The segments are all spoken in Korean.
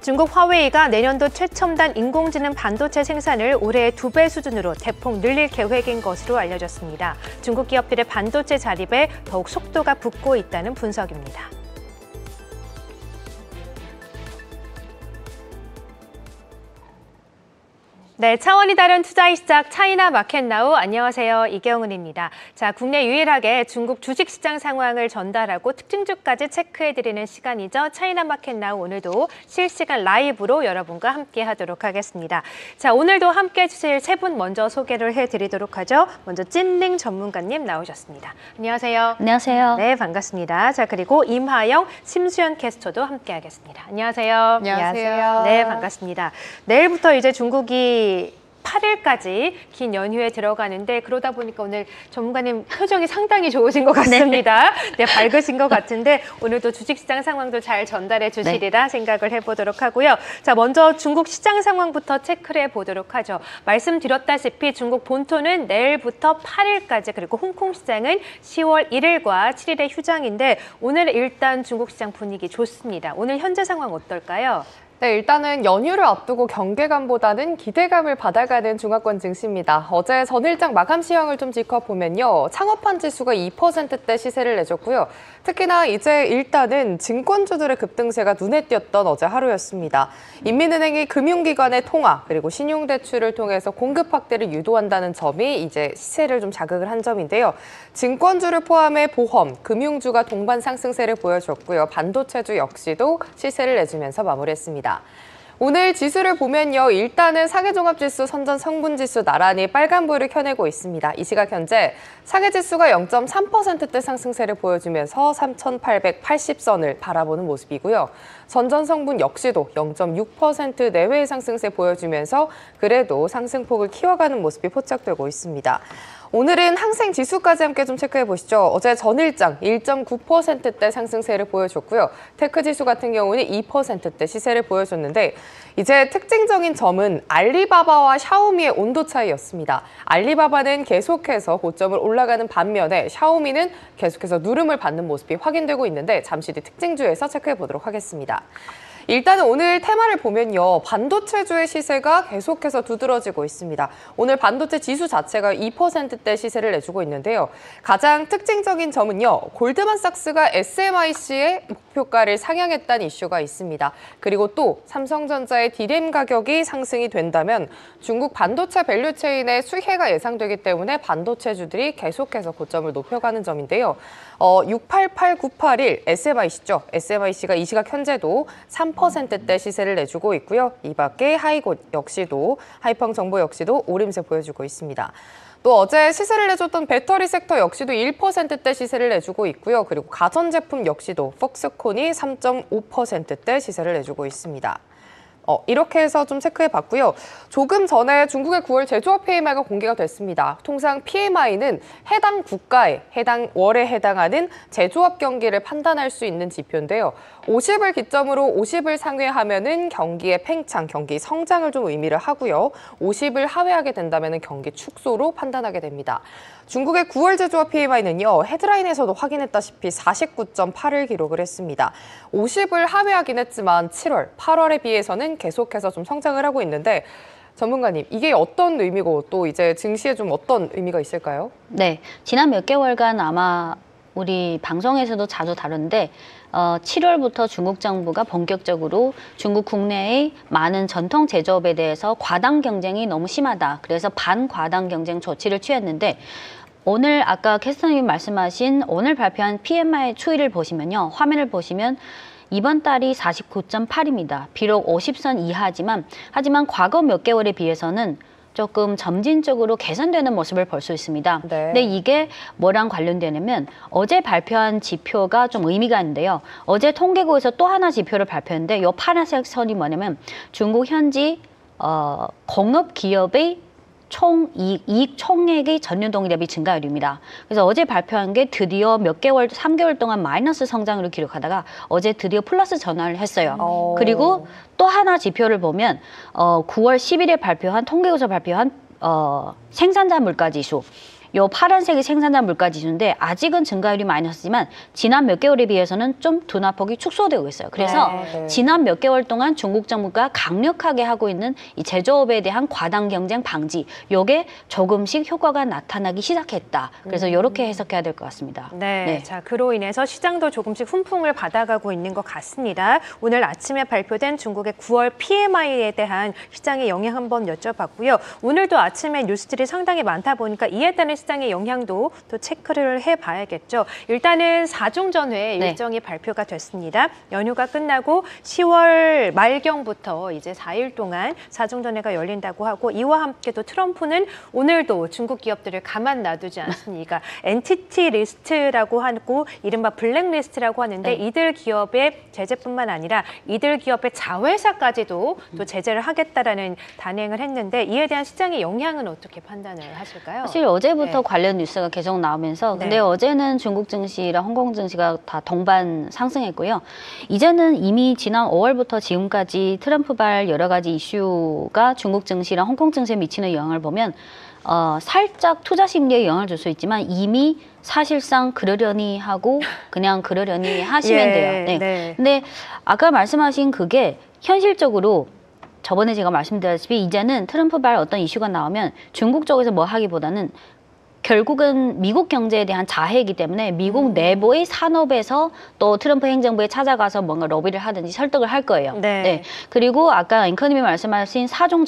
중국 화웨이가 내년도 최첨단 인공지능 반도체 생산을 올해의 2배 수준으로 대폭 늘릴 계획인 것으로 알려졌습니다. 중국 기업들의 반도체 자립에 더욱 속도가 붙고 있다는 분석입니다. 네, 차원이 다른 투자의 시작 차이나 마켓나우 안녕하세요. 이경은입니다. 자, 국내 유일하게 중국 주식시장 상황을 전달하고 특징주까지 체크해드리는 시간이죠. 차이나 마켓나우 오늘도 실시간 라이브로 여러분과 함께하도록 하겠습니다. 자, 오늘도 함께해 주실 세 분 먼저 소개를 해드리도록 하죠. 먼저 찐닝 전문가님 나오셨습니다. 안녕하세요. 안녕하세요. 네, 반갑습니다. 자, 그리고 임하영, 심수연 캐스터도 함께하겠습니다. 안녕하세요. 안녕하세요. 네, 반갑습니다. 내일부터 이제 중국이 8일까지 긴 연휴에 들어가는데 그러다 보니까 오늘 전문가님 표정이 상당히 좋으신 것 같습니다. 네, 밝으신 것 같은데 오늘도 주식시장 상황도 잘 전달해 주시리라 생각을 해보도록 하고요. 자, 먼저 중국 시장 상황부터 체크를 해보도록 하죠. 말씀드렸다시피 중국 본토는 내일부터 8일까지 그리고 홍콩 시장은 10월 1일과 7일의 휴장인데 오늘 일단 중국 시장 분위기 좋습니다. 오늘 현재 상황 어떨까요? 네, 일단은 연휴를 앞두고 경계감보다는 기대감을 받아가는 중화권 증시입니다. 어제 전일장 마감 시황을 좀 짚어보면요. 창업한 지수가 2%대 시세를 내줬고요. 특히나 이제 일단은 증권주들의 급등세가 눈에 띄었던 어제 하루였습니다. 인민은행이 금융기관의 통화 그리고 신용대출을 통해서 공급 확대를 유도한다는 점이 이제 시세를 좀 자극을 한 점인데요. 증권주를 포함해 보험, 금융주가 동반 상승세를 보여줬고요. 반도체주 역시도 시세를 내주면서 마무리했습니다. 오늘 지수를 보면요. 일단은 상해종합지수, 선전성분지수 나란히 빨간불을 켜내고 있습니다. 이 시각 현재 상해지수가 0.3%대 상승세를 보여주면서 3,880선을 바라보는 모습이고요. 선전성분 역시도 0.6% 내외의 상승세 보여주면서 그래도 상승폭을 키워가는 모습이 포착되고 있습니다. 오늘은 항생 지수까지 함께 좀 체크해 보시죠. 어제 전일장 1.9%대 상승세를 보여줬고요. 테크 지수 같은 경우는 2%대 시세를 보여줬는데 이제 특징적인 점은 알리바바와 샤오미의 온도 차이였습니다. 알리바바는 계속해서 고점을 올라가는 반면에 샤오미는 계속해서 누름을 받는 모습이 확인되고 있는데 잠시 뒤 특징주에서 체크해 보도록 하겠습니다. 일단은 오늘 테마를 보면요. 반도체주의 시세가 계속해서 두드러지고 있습니다. 오늘 반도체 지수 자체가 2%대 시세를 내주고 있는데요. 가장 특징적인 점은요. 골드만삭스가 SMIC의 목표가를 상향했다는 이슈가 있습니다. 그리고 또 삼성전자의 DRAM 가격이 상승이 된다면 중국 반도체 밸류체인의 수혜가 예상되기 때문에 반도체주들이 계속해서 고점을 높여가는 점인데요. 688981 SMIC죠. SMIC가 이 시각 현재도 3%대 시세를 내주고 있고요. 이 밖에 하이곳 역시도 하이펑 정보 역시도 오름세 보여주고 있습니다. 또 어제 시세를 내줬던 배터리 섹터 역시도 1%대 시세를 내주고 있고요. 그리고 가전제품 역시도 폭스콘이 3.5%대 시세를 내주고 있습니다. 이렇게 해서 좀 체크해봤고요. 조금 전에 중국의 9월 제조업 PMI가 공개가 됐습니다. 통상 PMI는 해당 국가에 해당 월에 해당하는 제조업 경기를 판단할 수 있는 지표인데요. 50을 기점으로 50을 상회하면은 경기의 팽창, 경기 성장을 좀 의미를 하고요. 50을 하회하게 된다면은 경기 축소로 판단하게 됩니다. 중국의 9월 제조업 PMI는요. 헤드라인에서도 확인했다시피 49.8을 기록을 했습니다. 50을 하회하긴 했지만 7월, 8월에 비해서는 계속해서 좀 성장을 하고 있는데 전문가님, 이게 어떤 의미고 또 이제 증시에 좀 어떤 의미가 있을까요? 네, 지난 몇 개월간 아마 우리 방송에서도 자주 다룬데 7월부터 중국 정부가 본격적으로 중국 국내의 많은 전통 제조업에 대해서 과당 경쟁이 너무 심하다. 그래서 반과당 경쟁 조치를 취했는데 오늘 아까 캐스터님이 말씀하신 오늘 발표한 PMI 추이를 보시면요. 화면을 보시면 이번 달이 49.8입니다. 비록 50선 이하지만 과거 몇 개월에 비해서는 조금 점진적으로 개선되는 모습을 볼 수 있습니다. 네. 근데 이게 뭐랑 관련되냐면 어제 발표한 지표가 좀 의미가 있는데요. 어제 통계국에서 또 하나 지표를 발표했는데 이 파란색 선이 뭐냐면 중국 현지 공업 기업의 이익 총액의 전년 동기 대비 증가율입니다. 그래서 어제 발표한 게 드디어 몇 개월, 3개월 동안 마이너스 성장으로 기록하다가 어제 드디어 플러스 전환을 했어요. 그리고 또 하나 지표를 보면 9월 10일에 발표한 통계국에서 발표한 생산자 물가 지수. 요 파란색이 생산자 물가 지수인데 아직은 증가율이 마이너스지만 지난 몇 개월에 비해서는 좀 둔화폭이 축소되고 있어요. 그래서 네. 지난 몇 개월 동안 중국 정부가 강력하게 하고 있는 이 제조업에 대한 과당 경쟁 방지, 요게 조금씩 효과가 나타나기 시작했다. 그래서 이렇게 해석해야 될 것 같습니다. 네, 자 그로 인해서 시장도 조금씩 훈풍을 받아가고 있는 것 같습니다. 오늘 아침에 발표된 중국의 9월 PMI에 대한 시장의 영향 한번 여쭤봤고요. 오늘도 아침에 뉴스들이 상당히 많다 보니까 이에 따른 시장의 영향도 또 체크를 해봐야겠죠. 일단은 4중 전회 일정이 발표가 됐습니다. 연휴가 끝나고 10월 말경부터 이제 4일 동안 4중 전회가 열린다고 하고 이와 함께 또 트럼프는 오늘도 중국 기업들을 가만 놔두지 않습니까? 엔티티 리스트라고 하고 이른바 블랙리스트라고 하는데 이들 기업의 제재뿐만 아니라 이들 기업의 자회사까지도 또 제재를 하겠다라는 단행을 했는데 이에 대한 시장의 영향은 어떻게 판단을 하실까요? 사실 어제부터 관련 뉴스가 계속 나오면서 근데 어제는 중국 증시랑 홍콩 증시가 다 동반 상승했고요. 이제는 이미 지난 5월부터 지금까지 트럼프발 여러 가지 이슈가 중국 증시랑 홍콩 증시에 미치는 영향을 보면 살짝 투자 심리에 영향을 줄 수 있지만 이미 사실상 그러려니 하고 그냥 그러려니 하시면 돼요. 네. 근데 아까 말씀하신 그게 현실적으로 저번에 제가 말씀드렸다시피 이제는 트럼프발 어떤 이슈가 나오면 중국 쪽에서 뭐 하기보다는 결국은 미국 경제에 대한 자해이기 때문에 미국 내부의 산업에서 또 트럼프 행정부에 찾아가서 뭔가 로비를 하든지 설득을 할 거예요. 네. 그리고 아까 앵커님이 말씀하신 4중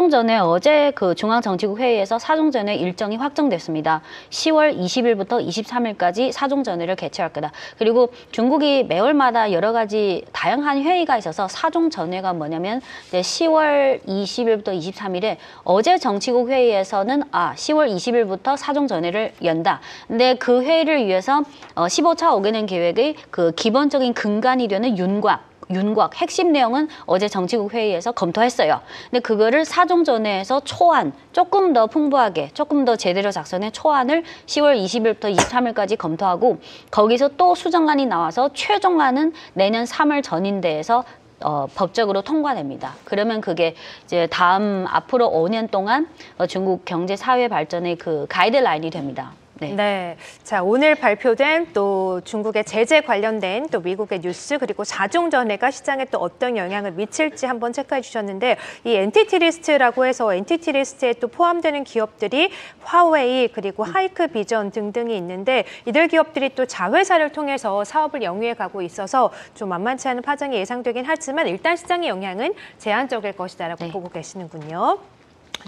전회 어제 그 중앙정치국 회의에서 4중 전회 일정이 확정됐습니다. 10월 20일부터 23일까지 4중 전회를 개최할 거다. 그리고 중국이 매월마다 여러 가지 다양한 회의가 있어서 4중 전회가 뭐냐면 이제 10월 20일부터 23일에 어제 정치국 회의에서는 10월 20일부터 4중 전회를 연다. 근데 그 회의를 위해서 15차 5개년 계획의 그 기본적인 근간이 되는 윤곽 핵심 내용은 어제 정치국 회의에서 검토했어요. 근데 그거를 4중 전회에서 초안 조금 더 풍부하게 조금 더 제대로 작성해 초안을 10월 20일부터 23일까지 검토하고 거기서 또 수정안이 나와서 최종안은 내년 3월 전인대에서 법적으로 통과됩니다. 그러면 그게 이제 다음 앞으로 5년 동안 중국 경제 사회 발전의 그 가이드라인이 됩니다. 네. 자, 오늘 발표된 또 중국의 제재 관련된 또 미국의 뉴스 그리고 4중 전회가 시장에 또 어떤 영향을 미칠지 한번 체크해 주셨는데 이 엔티티 리스트라고 해서 엔티티 리스트에 또 포함되는 기업들이 화웨이 그리고 하이크 비전 등등이 있는데 이들 기업들이 또 자회사를 통해서 사업을 영위해 가고 있어서 좀 만만치 않은 파장이 예상되긴 하지만 일단 시장의 영향은 제한적일 것이다라고 보고 계시는군요.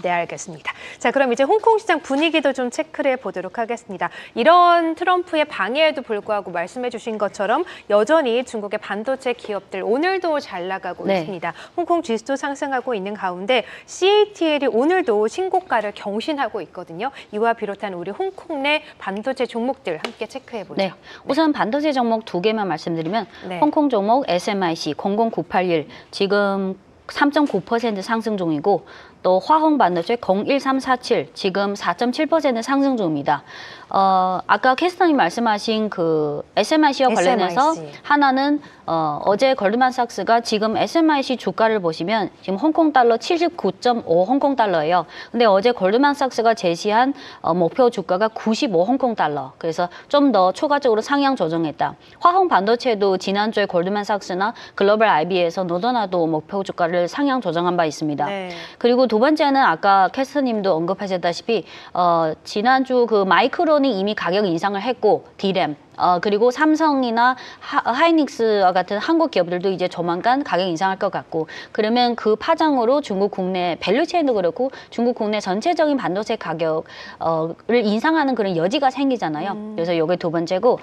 네, 알겠습니다. 자, 그럼 이제 홍콩 시장 분위기도 좀 체크를 해보도록 하겠습니다. 이런 트럼프의 방해에도 불구하고 말씀해 주신 것처럼 여전히 중국의 반도체 기업들 오늘도 잘 나가고 있습니다. 홍콩 지수도 상승하고 있는 가운데 CATL이 오늘도 신고가를 경신하고 있거든요. 이와 비롯한 우리 홍콩 내 반도체 종목들 함께 체크해보죠. 우선 반도체 종목 2개만 말씀드리면 홍콩 종목 SMIC 00981 지금 3.9% 상승 중이고 또 화홍 반도체 01347 지금 4.7% 상승 중입니다. 아까 캐스터님 말씀하신 그 SMIC와 관련해서 하나는 어제 골드만삭스가 지금 SMIC 주가를 보시면 지금 홍콩 달러 79.5 홍콩 달러예요. 근데 어제 골드만삭스가 제시한 목표 주가가 95 홍콩 달러. 그래서 좀 더 추가적으로 상향 조정했다. 화홍 반도체도 지난주에 골드만삭스나 글로벌 IB에서 노더나도 목표 주가를 상향 조정한 바 있습니다. 그리고 두 번째는 아까 캐스터님도 언급하셨다시피 지난주 그 마이크론이 이미 가격 인상을 했고 D램 그리고 삼성이나 하이닉스와 같은 한국 기업들도 이제 조만간 가격 인상할 것 같고 그러면 그 파장으로 중국 국내 밸류체인도 그렇고 중국 국내 전체적인 반도체 가격을 인상하는 그런 여지가 생기잖아요. 그래서 이게 두 번째고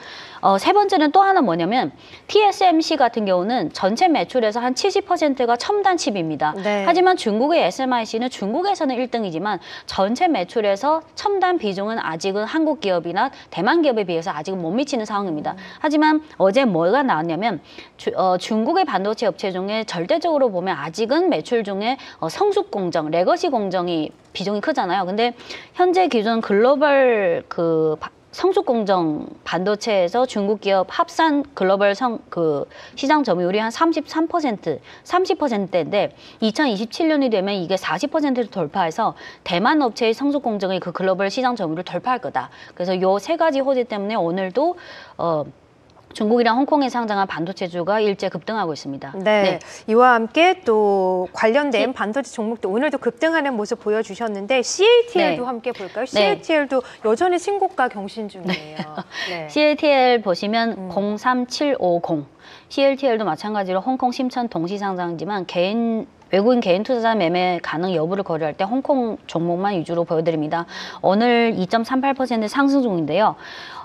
세 번째는 또 하나 뭐냐면 TSMC 같은 경우는 전체 매출에서 한 70%가 첨단 칩입니다. 하지만 중국의 SMIC는 중국에서는 1등이지만 전체 매출에서 첨단 비중은 아직은 한국 기업이나 대만 기업에 비해서 아직은 못 미치는 상황입니다. 하지만 어제 뭐가 나왔냐면 중국의 반도체 업체 중에 절대적으로 보면 아직은 매출 중에 성숙 공정, 레거시 공정이 비중이 크잖아요. 근데 현재 기존 글로벌 그 성숙공정 반도체에서 중국 기업 합산 글로벌 시장 점유율이 한 33%, 30%대인데 2027년이 되면 이게 40%를 돌파해서 대만 업체의 성숙공정의 그 글로벌 시장 점유율을 돌파할 거다. 그래서 요 세 가지 호재 때문에 오늘도 중국이랑 홍콩에 상장한 반도체주가 일제 급등하고 있습니다. 네. 이와 함께 또 관련된 반도체 종목도 오늘도 급등하는 모습 보여주셨는데 CATL도 네. 함께 볼까요? 네. CATL도 여전히 신고가 경신 중이에요. 네. CATL 보시면 03750. CATL도 마찬가지로 홍콩 심천 동시상장이지만 외국인 개인 투자자 매매 가능 여부를 고려할 때 홍콩 종목만 위주로 보여드립니다. 오늘 2.38% 상승 중인데요.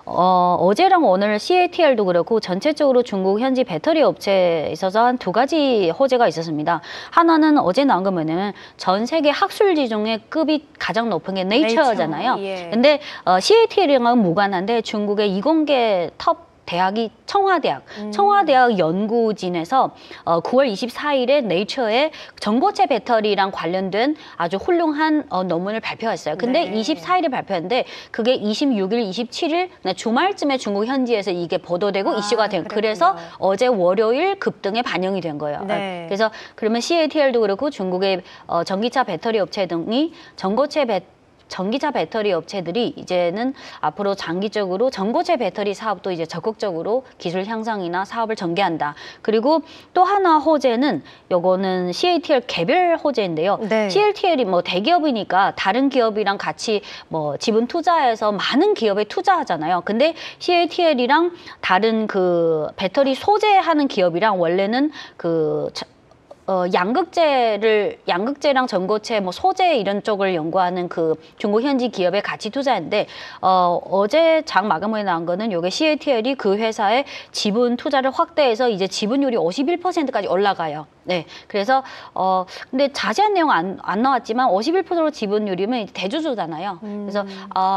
어제랑 오늘 CATL도 그렇고 전체적으로 중국 현지 배터리 업체에 있어서 한 두 가지 호재가 있었습니다. 하나는 어제 나온 거 뭐냐면 전 세계 학술지 중에 급이 가장 높은 게 네이처잖아요. 예. 근데 CATL이랑은 무관한데 중국의 이공계 톱 대학이 청와대학 연구진에서 9월 24일에 네이처에 전고체 배터리랑 관련된 아주 훌륭한 논문을 발표했어요. 근데 네. 24일에 발표했는데 그게 26일, 27일 주말쯤에 중국 현지에서 이게 보도되고 이슈가 된. 그랬군요. 그래서 어제 월요일 급등에 반영이 된 거예요. 네. 그래서 그러면 CATL도 그렇고 중국의 전기차 배터리 업체 등이 전기차 배터리 업체들이 이제는 앞으로 장기적으로 전고체 배터리 사업도 이제 적극적으로 기술 향상이나 사업을 전개한다. 그리고 또 하나 호재는 요거는 CATL 개별 호재인데요. 네. CATL이 뭐 대기업이니까 다른 기업이랑 같이 뭐 지분 투자해서 많은 기업에 투자하잖아요. 근데 CATL이랑 다른 그 배터리 소재하는 기업이랑 원래는 양극재랑 전고체, 뭐 소재 이런 쪽을 연구하는 그 중국 현지 기업에 같이 투자했는데 어제 장 마감에 나온 거는 요게 CATL이 그 회사의 지분 투자를 확대해서 이제 지분율이 51%까지 올라가요. 네, 그래서 근데 자세한 내용 안 나왔지만 51% 지분율이면 대주주잖아요. 그래서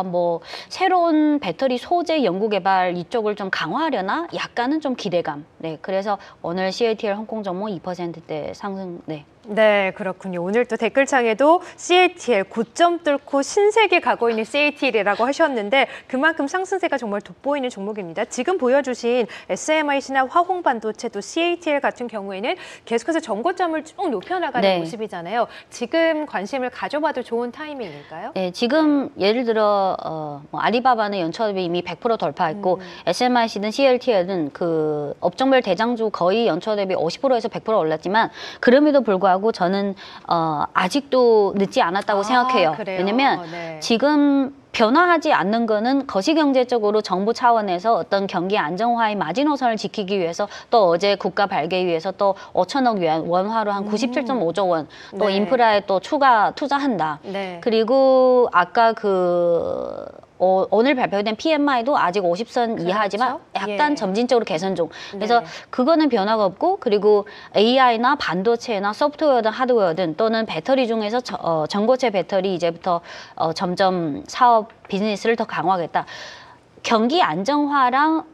뭐 새로운 배터리 소재 연구 개발 이쪽을 좀 강화하려나 약간은 좀 기대감. 네, 그래서 오늘 CATL 홍콩 종목 2%대 상승. 네. 네, 그렇군요. 오늘 또 댓글창에도 CATL 고점 뚫고 신세계 가고 있는 CATL이라고 하셨는데 그만큼 상승세가 정말 돋보이는 종목입니다. 지금 보여주신 SMIC나 화홍반도체도 CATL 같은 경우에는 계속해서 전고점을 쭉 높여나가는 네. 모습이잖아요. 지금 관심을 가져봐도 좋은 타이밍일까요? 네, 지금 예를 들어 뭐 알리바바는 연초대비 이미 100% 돌파했고 SMIC든 CATL은 그 업종별 대장주 거의 연초대비 50%에서 100% 올랐지만 그럼에도 불구하고 저는 아직도 늦지 않았다고 생각해요. 그래요? 왜냐면 네. 지금 변화하지 않는 거는 거시경제적으로 정부 차원에서 어떤 경기 안정화의 마지노선을 지키기 위해서 또 어제 국가 발개 위해서 또 5천억 yuan 원화로 한 97.5조 원 또 네. 인프라에 또 추가 투자한다. 네. 그리고 아까 오늘 발표된 PMI도 아직 50선 이하지만 약간 예. 점진적으로 개선 중. 그래서 네. 그거는 변화가 없고 그리고 AI나 반도체나 소프트웨어든 하드웨어든 또는 배터리 중에서 전고체 배터리 이제부터 점점 사업 비즈니스를 더 강화하겠다. 경기 안정화랑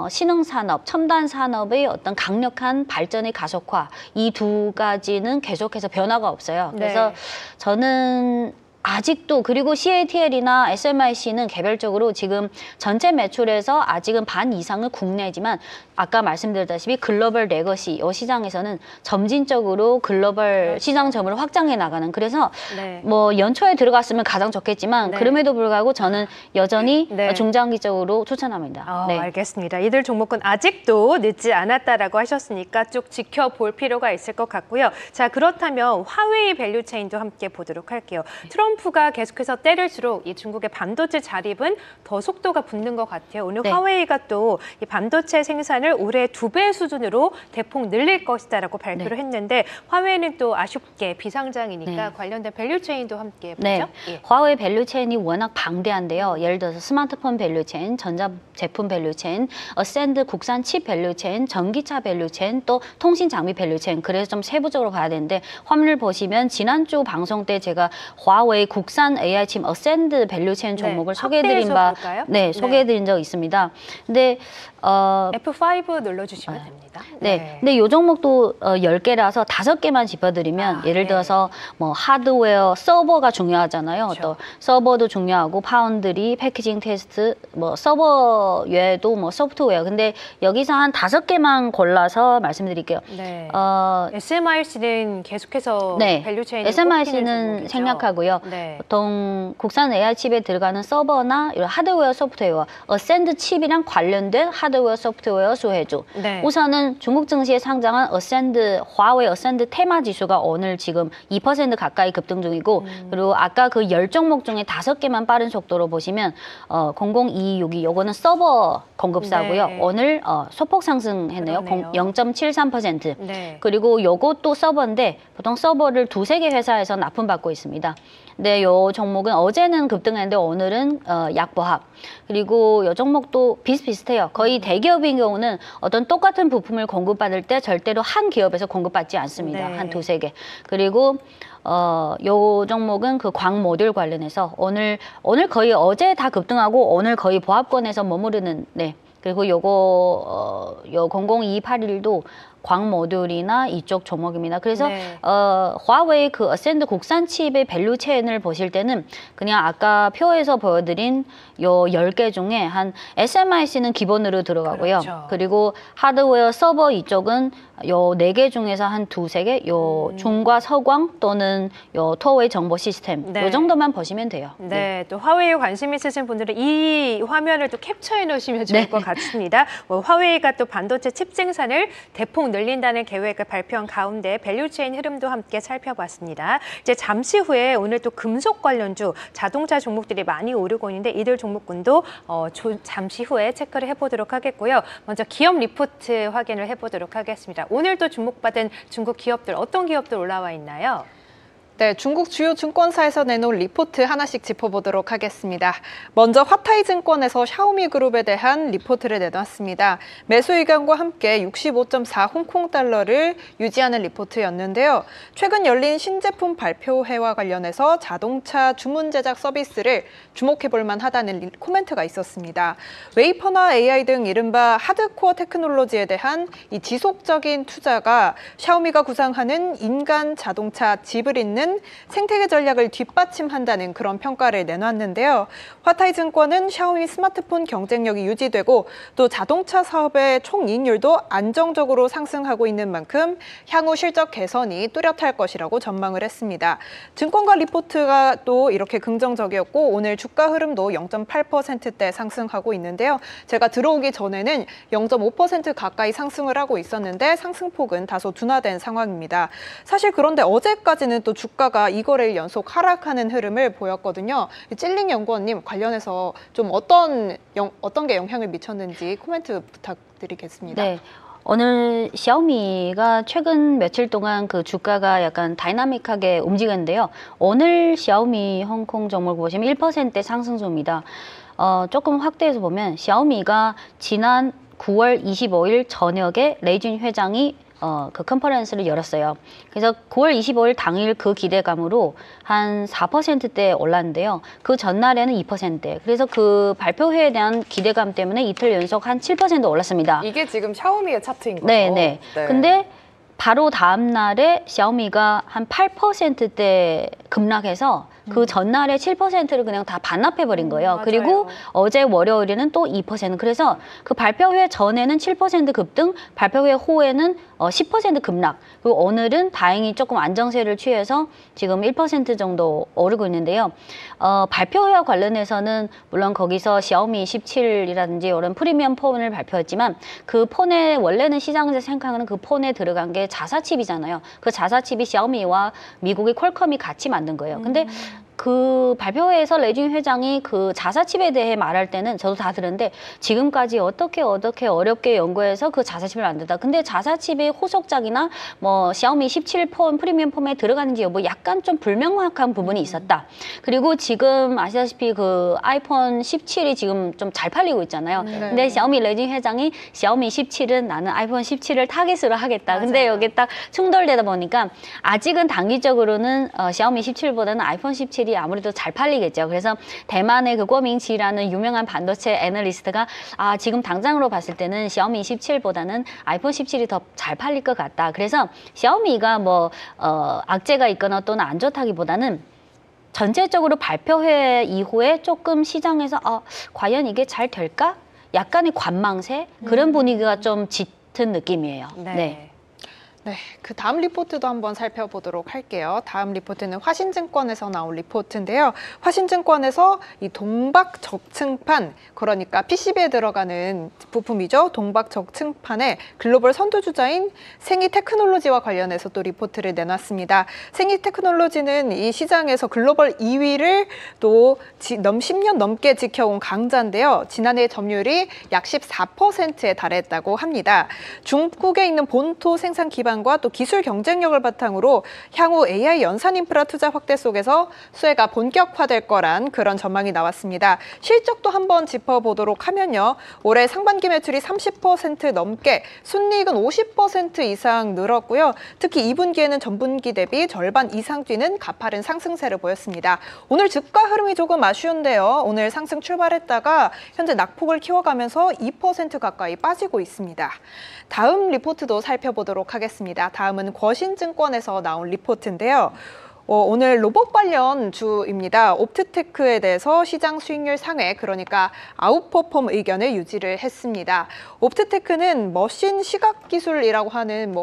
신흥산업, 첨단산업의 어떤 강력한 발전의 가속화 이 두 가지는 계속해서 변화가 없어요. 그래서 네. 저는 아직도 그리고 CATL이나 SMIC는 개별적으로 지금 전체 매출에서 아직은 반 이상은 국내지만 아까 말씀드렸다시피 글로벌 레거시 이 시장에서는 점진적으로 글로벌 그렇죠. 시장 점유를 확장해 나가는 그래서 네. 뭐 연초에 들어갔으면 가장 좋겠지만 네. 그럼에도 불구하고 저는 여전히 네. 중장기적으로 추천합니다. 네. 알겠습니다. 이들 종목은 아직도 늦지 않았다라고 하셨으니까 쭉 지켜볼 필요가 있을 것 같고요. 자, 그렇다면 화웨이 밸류체인도 함께 보도록 할게요. 트럼프가 계속해서 때릴수록 이 중국의 반도체 자립은 더 속도가 붙는 것 같아요. 오늘 네. 화웨이가 또 이 반도체 생산을 올해 2배 수준으로 대폭 늘릴 것이다라고 발표를 했는데 화웨이는 또 아쉽게 비상장이니까 네. 관련된 밸류체인도 함께 보죠. 네, 예. 화웨이 밸류체인이 워낙 방대한데요. 예를 들어서 스마트폰 밸류체인, 전자제품 밸류체인, 어센드 국산 칩 밸류체인, 전기차 밸류체인, 또 통신 장비 밸류체인. 그래서 좀 세부적으로 봐야 되는데 화면을 보시면 지난주 방송 때 제가 화웨이 국산 AI 칩 어센드 밸류체인 종목을 네, 소개해드린 확대해서 볼까요? 네, 소개해드린 적 있습니다. 근데 F5 눌러주시면 됩니다. 네. 근데 이 종목도 10개라서 5개만 짚어드리면 예를 들어서 뭐 하드웨어, 서버가 중요하잖아요. 그렇죠. 또 서버도 중요하고 파운드리, 패키징 테스트, 뭐 서버 외에도 뭐 소프트웨어. 근데 여기서 한 5개만 골라서 말씀드릴게요. 네. SMIC는 계속해서 네. 밸류체인을 SMIC는 생략하고요. 네. 보통 국산 AI 칩에 들어가는 서버나 이런 하드웨어, 소프트웨어, 어센드 칩이랑 관련된 하드웨어, 소프트웨어 수혜주. 네. 우선은 중국 증시에 상장한 어센드, 화웨이 어센드 테마 지수가 오늘 지금 2% 가까이 급등 중이고, 그리고 아까 그 10종목 중에 5개만 빠른 속도로 보시면 00262 요거는 서버 공급사고요. 네. 오늘 소폭 상승했네요. 그러네요. 0.73%. 네. 그리고 요것도 서버인데 보통 서버를 2-3개 회사에서 납품받고 있습니다. 근데 요 종목은 어제는 급등했는데 오늘은 약보합. 그리고 요 종목도 비슷비슷해요. 거의 대기업인 경우는 어떤 똑같은 부품을 공급받을 때 절대로 한 기업에서 공급받지 않습니다. 네. 한 2-3개. 그리고 요 종목은 그 광 모듈 관련해서 오늘 거의 어제 다 급등하고 오늘 거의 보합권에서 머무르는 그리고 요거 요 00281도 광 모듈이나 이쪽 종목입니다. 그래서 네. 화웨이 그 어센드 국산 칩의 밸류 체인을 보실 때는 그냥 아까 표에서 보여드린 요 10개 중에 한 SMIC는 기본으로 들어가고요. 그렇죠. 그리고 하드웨어 서버 이쪽은 요 4개 중에서 한 2-3개, 요 중과 서광 또는 요 토웨이 정보 시스템 네. 요 정도만 보시면 돼요. 네, 또 화웨이에 관심 있으신 분들은 이 화면을 또 캡처해 놓으시면 좋을 네. 것 같습니다. 화웨이가 또 반도체 칩 생산을 대폭 늘린다는 계획을 발표한 가운데 밸류체인 흐름도 함께 살펴봤습니다. 이제 잠시 후에 오늘 또 금속 관련주, 자동차 종목들이 많이 오르고 있는데 이들 종목군도 잠시 후에 체크를 해보도록 하겠고요. 먼저 기업 리포트 확인을 해보도록 하겠습니다. 오늘 또 주목받은 중국 기업들, 어떤 기업들 올라와 있나요? 네, 중국 주요 증권사에서 내놓은 리포트 하나씩 짚어보도록 하겠습니다. 먼저 화타이증권에서 샤오미 그룹에 대한 리포트를 내놨습니다. 매수 의견과 함께 65.4 홍콩달러를 유지하는 리포트였는데요. 최근 열린 신제품 발표회와 관련해서 자동차 주문 제작 서비스를 주목해볼 만하다는 코멘트가 있었습니다. 웨이퍼나 AI 등 이른바 하드코어 테크놀로지에 대한 이 지속적인 투자가 샤오미가 구상하는 인간 자동차 칩을 잇는 생태계 전략을 뒷받침한다는 그런 평가를 내놨는데요. 화타이증권은 샤오미 스마트폰 경쟁력이 유지되고 또 자동차 사업의 총이익률도 안정적으로 상승하고 있는 만큼 향후 실적 개선이 뚜렷할 것이라고 전망을 했습니다. 증권가 리포트가 또 이렇게 긍정적이었고 오늘 주가 흐름도 0.8%대 상승하고 있는데요. 제가 들어오기 전에는 0.5% 가까이 상승을 하고 있었는데 상승폭은 다소 둔화된 상황입니다. 사실 그런데 어제까지는 또 주가가 2거래일 연속 하락하는 흐름을 보였거든요. 찔링 연구원님 관련해서 좀 어떤 게 영향을 미쳤는지 코멘트 부탁드리겠습니다. 네. 오늘 샤오미가 최근 며칠 동안 그 주가가 약간 다이나믹하게 움직였는데요. 오늘 샤오미 홍콩 종목 보시면 1% 상승 중입니다. 조금 확대해서 보면 샤오미가 지난 9월 25일 저녁에 레이준 회장이 그 컨퍼런스를 열었어요. 그래서 9월 25일 당일 그 기대감으로 한 4%대 올랐는데요. 그 전날에는 2%대. 그래서 그 발표회에 대한 기대감 때문에 이틀 연속 한 7% 올랐습니다. 이게 지금 샤오미의 차트인 거죠? 네. 근데 바로 다음 날에 샤오미가 한 8%대 급락해서 그 전날에 7%를 그냥 다 반납해버린 거예요. 맞아요. 그리고 어제 월요일에는 또 2%. 그래서 그 발표회 전에는 7% 급등, 발표회 후에는 10% 급락. 그리고 오늘은 다행히 조금 안정세를 취해서 지금 1% 정도 오르고 있는데요. 발표회와 관련해서는 물론 거기서 샤오미 17이라든지 이런 프리미엄 폰을 발표했지만 그 폰에 원래는 시장에서 생각하는 그 폰에 들어간 게 자사칩이잖아요. 그 자사칩이 샤오미와 미국의 퀄컴이 같이 만든 거예요. 근데 그 발표회에서 레진 회장이 그 자사칩에 대해 말할 때는 저도 다 들었는데 지금까지 어떻게 어렵게 연구해서 그 자사칩을 만든다. 근데 자사칩의 후속작이나 뭐 샤오미 17폰 프리미엄 폰에 들어가는지 여부 약간 좀 불명확한 부분이 있었다. 그리고 지금 아시다시피 그 아이폰 17이 지금 좀 잘 팔리고 있잖아요. 근데 샤오미 레진 회장이 샤오미 17은 나는 아이폰 17을 타깃으로 하겠다. 맞아요. 근데 여기 딱 충돌되다 보니까 아직은 단기적으로는 샤오미 17보다는 아이폰 17이 모델이 아무래도 잘 팔리겠죠. 그래서 대만의 그郭明奇라는 유명한 반도체 애널리스트가 지금 당장으로 봤을 때는 샤오미 17보다는 아이폰 17이 더 잘 팔릴 것 같다. 그래서 샤오미가 뭐 악재가 있거나 또는 안 좋다기보다는 전체적으로 발표회 이후에 조금 시장에서 과연 이게 잘 될까? 약간의 관망세? 그런 분위기가 좀 짙은 느낌이에요. 네. 네, 그 다음 리포트도 한번 살펴보도록 할게요. 다음 리포트는 화신증권에서 나온 리포트인데요. 화신증권에서 이 동박 적층판, 그러니까 PCB에 들어가는 부품이죠. 동박 적층판의 글로벌 선두주자인 생이테크놀로지와 관련해서 또 리포트를 내놨습니다. 생이테크놀로지는 이 시장에서 글로벌 2위를 또 10년 넘게 지켜온 강자인데요. 지난해 점유율이 약 14%에 달했다고 합니다. 중국에 있는 본토 생산 기반 또 기술 경쟁력을 바탕으로 향후 AI 연산 인프라 투자 확대 속에서 수혜가 본격화될 거란 그런 전망이 나왔습니다. 실적도 한번 짚어보도록 하면요. 올해 상반기 매출이 30% 넘게, 순이익은 50% 이상 늘었고요. 특히 2분기에는 전분기 대비 절반 이상 뛰는 가파른 상승세를 보였습니다. 오늘 주가 흐름이 조금 아쉬운데요. 오늘 상승 출발했다가 현재 낙폭을 키워가면서 2% 가까이 빠지고 있습니다. 다음 리포트도 살펴보도록 하겠습니다. 다음은 거신증권에서 나온 리포트인데요. 오늘 로봇 관련 주입니다. 옵트테크에 대해서 시장 수익률 상회, 그러니까 아웃퍼폼 의견을 유지를 했습니다. 옵트테크는 머신 시각 기술이라고 하는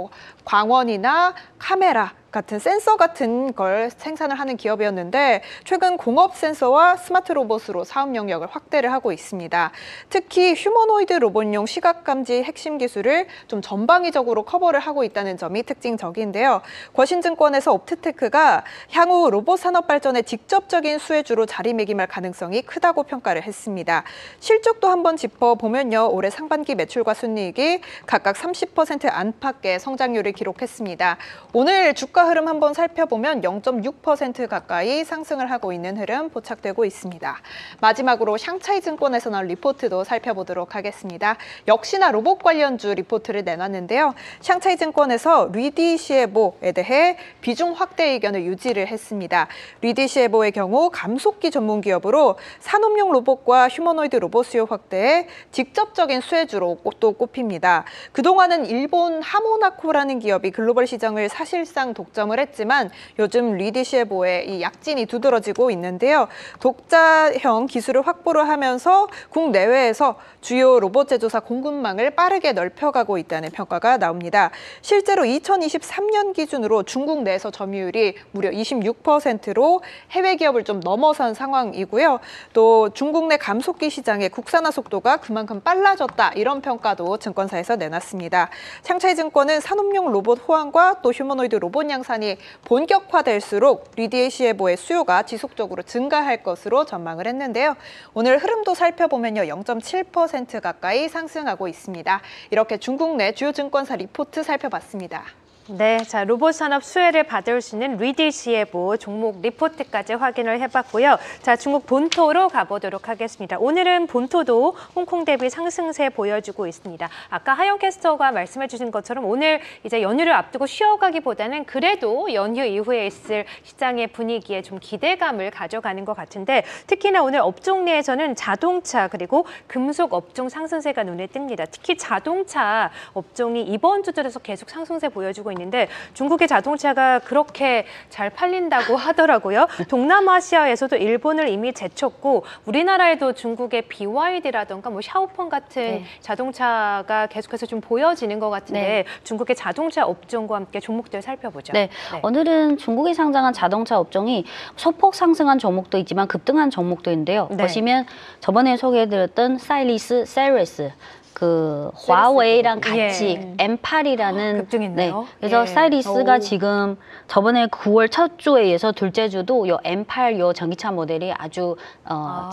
광원이나 카메라 같은 센서 같은 걸 생산을 하는 기업이었는데 최근 공업 센서와 스마트 로봇으로 사업 영역을 확대를 하고 있습니다. 특히 휴머노이드 로봇용 시각 감지 핵심 기술을 좀 전방위적으로 커버를 하고 있다는 점이 특징적인데요. 거신증권에서 옵트테크가 향후 로봇 산업 발전의 직접적인 수혜주로 자리매김할 가능성이 크다고 평가를 했습니다. 실적도 한번 짚어보면요. 올해 상반기 매출과 순이익이 각각 30% 안팎의 성장률을 기록했습니다. 오늘 주가 흐름 한번 살펴보면 0.6% 가까이 상승을 하고 있는 흐름 포착되고 있습니다. 마지막으로 샹차이증권에서 나온 리포트도 살펴보도록 하겠습니다. 역시나 로봇 관련주 리포트를 내놨는데요. 샹차이증권에서 리디시에보에 대해 비중 확대 의견을 유지를 했습니다. 리디시에보의 경우 감속기 전문 기업으로 산업용 로봇과 휴머노이드 로봇 수요 확대에 직접적인 수혜주로 또 꼽힙니다. 그동안은 일본 하모나코라는 기업이 글로벌 시장을 사실상 독점을 했지만 요즘 리디시에보의 이 약진이 두드러지고 있는데요. 독자형 기술을 확보를 하면서 국내외에서 주요 로봇 제조사 공급망을 빠르게 넓혀가고 있다는 평가가 나옵니다. 실제로 2023년 기준으로 중국 내에서 점유율이 무려 26%로 해외 기업을 좀 넘어선 상황이고요. 또 중국 내 감속기 시장의 국산화 속도가 그만큼 빨라졌다, 이런 평가도 증권사에서 내놨습니다. 샹차이증권은 산업용 로봇 호황과 또 휴머노이드 로봇 양산이 본격화될수록 리디시에보의 수요가 지속적으로 증가할 것으로 전망을 했는데요. 오늘 흐름도 살펴보면요. 0.7% 가까이 상승하고 있습니다. 이렇게 중국 내 주요 증권사 리포트 살펴봤습니다. 네, 자 로봇 산업 수혜를 받을 수 있는 리디시에보 종목 리포트까지 확인을 해봤고요. 자 중국 본토로 가보도록 하겠습니다. 오늘은 본토도 홍콩 대비 상승세 보여주고 있습니다. 아까 하영 캐스터가 말씀해주신 것처럼 오늘 이제 연휴를 앞두고 쉬어가기보다는 그래도 연휴 이후에 있을 시장의 분위기에 좀 기대감을 가져가는 것 같은데 특히나 오늘 업종 내에서는 자동차 그리고 금속 업종 상승세가 눈에 띕니다. 특히 자동차 업종이 이번 주 들어서 계속 상승세 보여주고 있는데 중국의 자동차가 그렇게 잘 팔린다고 하더라고요. 동남아시아에서도 일본을 이미 제쳤고 우리나라에도 중국의 BYD라던가 샤오펑 같은 자동차가 계속해서 좀 보여지는 것 같은데 중국의 자동차 업종과 함께 종목들 살펴보죠. 네. 오늘은 중국이 상장한 자동차 업종이 소폭 상승한 종목도 있지만 급등한 종목도 있는데요. 보시면 저번에 소개해드렸던 사이리스, 세레스, 그 화웨이랑 같이 M8이라는 급등했네요. 그래서 사이리스가 지금 저번에 9월 첫 주에 이어서 둘째 주도 요 M8 요 전기차 모델이 아주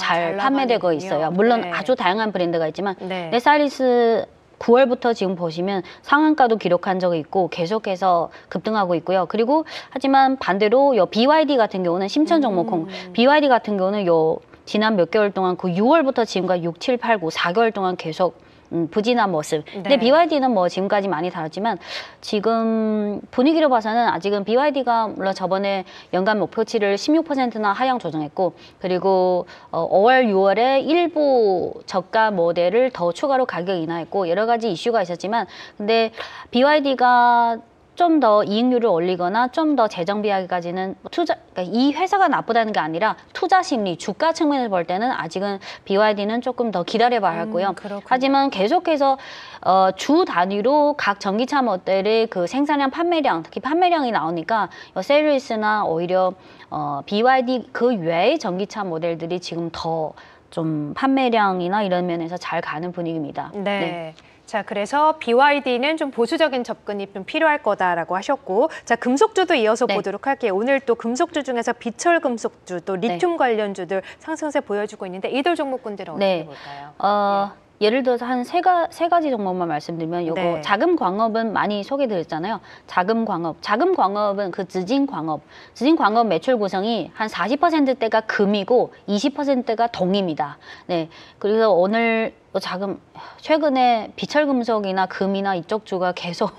잘 판매되고 있어요. 물론 아주 다양한 브랜드가 있지만 사이리스 9월부터 지금 보시면 상한가도 기록한 적이 있고 계속해서 급등하고 있고요. 그리고 하지만 반대로 요 BYD 같은 경우는 심천 종목콩 BYD 같은 경우는 요 지난 몇 개월 동안 그 6월부터 지금까지 6, 7, 8, 9, 4개월 동안 계속 부진한 모습. 근데 네. BYD는 뭐 지금까지 많이 다뤘지만 지금 분위기로 봐서는 아직은 BYD가 물론 저번에 연간 목표치를 16%나 하향 조정했고 그리고 5월, 6월에 일부 저가 모델을 더 추가로 가격 인하했고 여러 가지 이슈가 있었지만 근데 BYD가 좀 더 이익률을 올리거나 좀 더 재정 비하기까지는 그러니까 이 회사가 나쁘다는 게 아니라 투자 심리, 주가 측면에서 볼 때는 아직은 BYD는 조금 더 기다려봐야 하고요. 그렇군요. 하지만 계속해서 주 단위로 각 전기차 모델의 그 생산량, 판매량, 특히 판매량이 나오니까 세리스나 오히려 BYD 그 외의 전기차 모델들이 지금 더 좀 판매량이나 이런 면에서 잘 가는 분위기입니다. 네. 자, 그래서 BYD는 좀 보수적인 접근이 좀 필요할 거다라고 하셨고, 자, 금속주도 이어서 네. 보도록 할게요. 오늘 또 금속주 중에서 비철 금속주, 또 네. 리튬 관련주들 상승세 보여주고 있는데 이들 종목군들은 어떻게 네. 볼까요? 예를 들어서 한 세 가지 종목만 말씀드리면 요거 네. 자금 광업은 많이 소개드렸잖아요. 자금 광업은 그 지진 광업 매출 구성이 한 40%대가 금이고 20%가 동입니다. 네. 그래서 오늘 최근에 비철 금속이나 금이나 이쪽 주가 계속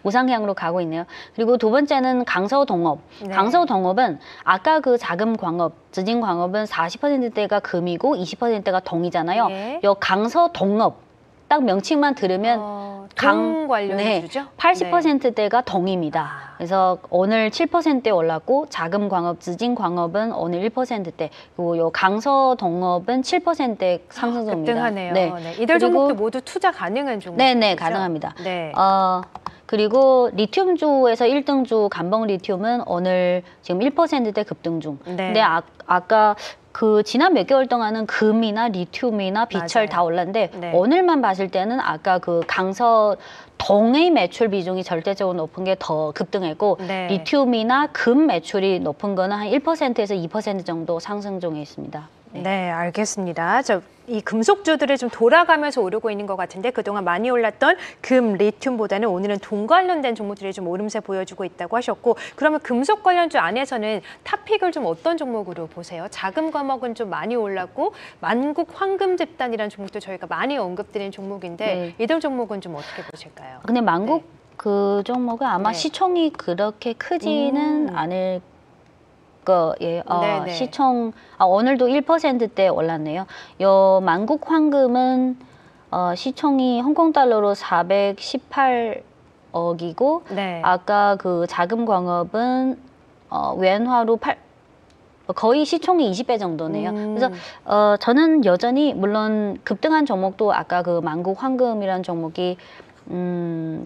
우상향으로 가고 있네요. 그리고 두 번째는 강서동업. 네. 강서동업은 아까 그 자금 광업, 지진 광업은 40%대가 금이고 20%가 동이잖아요. 예. 요 강서동업 딱 명칭만 들으면 동 관련주죠? 80%대가 동입니다. 그래서 오늘 7%대 올랐고 자금 광업, 지진 광업은 오늘 1%대, 그리고 요 강서동업은 7%대 상승 중입니다. 급등하네요. 네. 네. 이들 종목도 모두 투자 가능한 종목이죠? 네, 가능합니다. 네. 그리고 리튬주에서 1등주 감봉 리튬은 오늘 지금 1%대 급등 중. 네. 근데 아까 그 지난 몇 개월 동안은 금이나 리튬이나 비철 맞아요. 다 올랐는데 네. 오늘만 봤을 때는 아까 그 강서동의 매출 비중이 절대적으로 높은 게 더 급등했고 네. 리튬이나 금 매출이 높은 거는 한 1%에서 2% 정도 상승 중에 있습니다. 네, 알겠습니다. 이 금속주들이 좀 돌아가면서 오르고 있는 것 같은데 그동안 많이 올랐던 금, 리튬보다는 오늘은 돈 관련된 종목들이 좀 오름세 보여주고 있다고 하셨고, 그러면 금속 관련주 안에서는 탑픽을 좀 어떤 종목으로 보세요? 자금 과목은 좀 많이 올랐고 만국 황금 집단이라는 종목도 저희가 많이 언급드린 종목인데 네. 이들 종목은 좀 어떻게 보실까요? 근데 만국 그 종목은 아마 네. 시총이 그렇게 크지는 않을 거예요. 네네. 시총 오늘도 1%대 올랐네요. 요 만국 황금은 시총이 홍콩 달러로 418억이고 네. 아까 그 자금 광업은 웬화로 거의 시총이 20배 정도네요. 그래서 저는 여전히 물론 급등한 종목도 아까 그 만국 황금이라는 종목이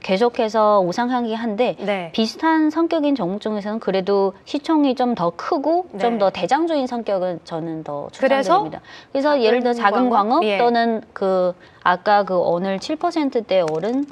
계속해서 우상향이긴 한데 네. 비슷한 성격인 종목 중에서는 그래도 시총이 좀 더 크고 네. 좀 더 대장주인 성격은 저는 더 그래서? 추천드립니다. 그래서 예를 들어 자금 광업 예. 또는 그 아까 그 오늘 7%대 오른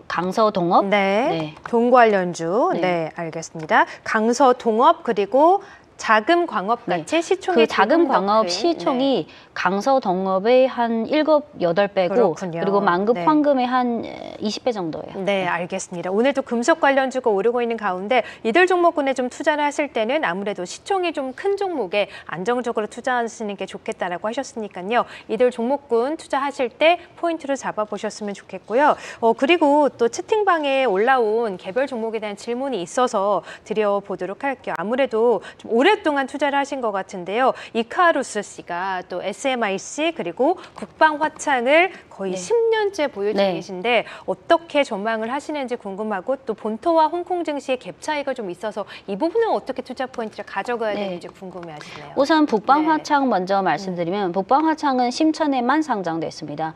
강서동업 네. 네. 돈 관련주. 네. 네. 알겠습니다. 강서동업 그리고 자금 광업 같이 시총이 그 자금 조금 더 광업 큰, 시총이 강서동업의 한 7, 8배고 그렇군요. 그리고 만급 네. 황금의 한 20배 정도예요. 네, 알겠습니다. 오늘도 금속 관련주가 오르고 있는 가운데 이들 종목군에 좀 투자를 하실 때는 아무래도 시총이 좀 큰 종목에 안정적으로 투자하시는 게 좋겠다라고 하셨으니까요. 이들 종목군 투자하실 때 포인트를 잡아보셨으면 좋겠고요. 그리고 또 채팅방에 올라온 개별 종목에 대한 질문이 있어서 드려보도록 할게요. 아무래도 좀 오랫동안 투자를 하신 것 같은데요. 이카루스 씨가 또 SMIC 그리고 국방화창을 거의 네. 10년째 보유중 네. 계신데 어떻게 전망을 하시는지 궁금하고 또 본토와 홍콩 증시의 갭 차이가 좀 있어서 이 부분은 어떻게 투자 포인트를 가져가야 네. 되는지 궁금해하시네요. 우선 북방화창 먼저 말씀드리면 북방화창은 심천에만 상장됐습니다.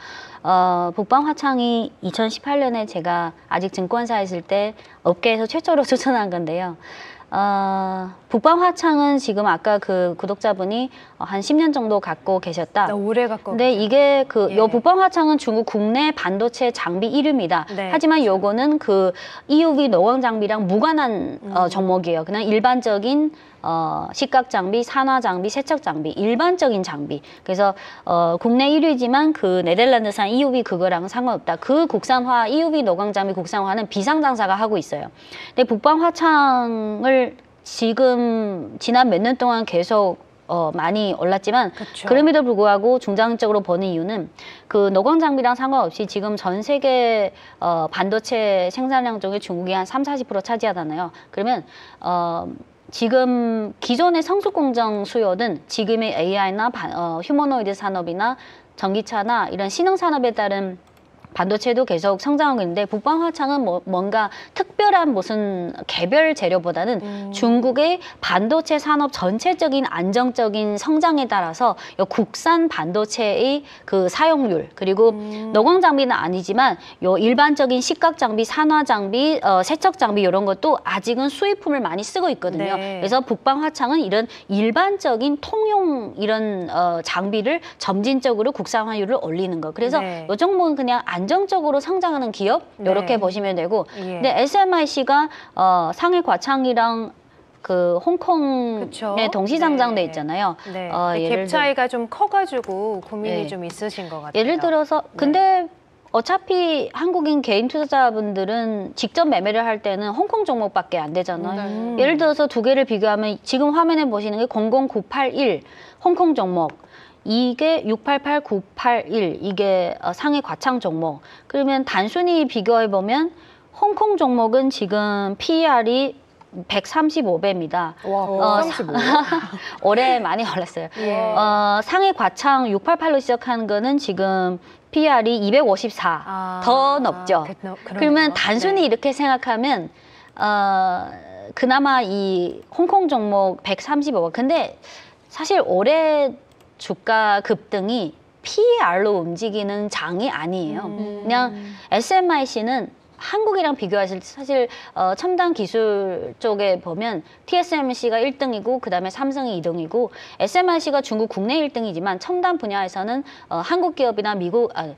북방화창이 2018년에 제가 아직 증권사에 있을 때 업계에서 최초로 추천한 건데요. 북방화창은 지금 아까 그 구독자분이 한 10년 정도 갖고 계셨다. 오래 갖고 근데 이게 예. 요 북방화창은 중국 국내 반도체 장비 1위입니다. 네, 하지만 요거는 그 EUV 노광 장비랑 무관한 종목이에요. 그냥 일반적인 식각 장비, 산화 장비, 세척 장비, 일반적인 장비. 그래서 국내 1위지만 그 네덜란드산 EUV 그거랑은 상관없다. 그 국산화 EUV 노광 장비 국산화는 비상장사가 하고 있어요. 근데 북방화창을 지금 지난 몇 년 동안 계속 많이 올랐지만 그쵸. 그럼에도 불구하고 중장기적으로 보는 이유는 그 노광 장비랑 상관없이 지금 전 세계 반도체 생산량 중에 중국이 한 30~40% 차지하잖아요. 그러면 지금 기존의 성숙 공정 수요는 지금의 AI나 휴머노이드 산업이나 전기차나 이런 신흥 산업에 따른 반도체도 계속 성장하고 있는데 북방 화창은 뭔가 특별한 무슨 개별 재료보다는 중국의 반도체 산업 전체적인 안정적인 성장에 따라서 이 국산 반도체의 그 사용률 그리고 노광 장비는 아니지만 요 일반적인 식각 장비, 산화 장비, 세척 장비 이런 것도 아직은 수입품을 많이 쓰고 있거든요. 네. 그래서 북방 화창은 이런 일반적인 통용 이런 장비를 점진적으로 국산화율을 올리는 거. 그래서 네. 이 종목은 그냥 안정적으로 성장하는 기업 이렇게 네. 보시면 되고 예. 근데 SMIC가 상해 과창이랑 그 홍콩에 그쵸? 동시 상장돼 네. 있잖아요. 네. 예를 갭 차이가 좀 커가지고 고민이 네. 좀 있으신 것 같아요. 예를 들어서 근데 어차피 한국인 개인 투자자분들은 직접 매매를 할 때는 홍콩 종목밖에 안 되잖아요. 예를 들어서 두 개를 비교하면 지금 화면에 보시는 게 00981 홍콩 종목 이게 688, 981 이게 상해 과창 종목. 그러면 단순히 비교해 보면 홍콩 종목은 지금 PER이 135배입니다. 와, 135. 올해 많이 올랐어요. 예. 상해 과창 688로 시작한 거는 지금 PER이 254. 더 높죠. 그러면 단순히 이렇게 생각하면 그나마 이 홍콩 종목 135번. 근데 사실 올해 주가 급등이 PER로 움직이는 장이 아니에요. 그냥 SMIC는 한국이랑 비교하실 때 사실 첨단 기술 쪽에 보면 TSMC가 1등이고 그다음에 삼성이 2등이고 SMIC가 중국 국내 1등이지만 첨단 분야에서는 한국 기업이나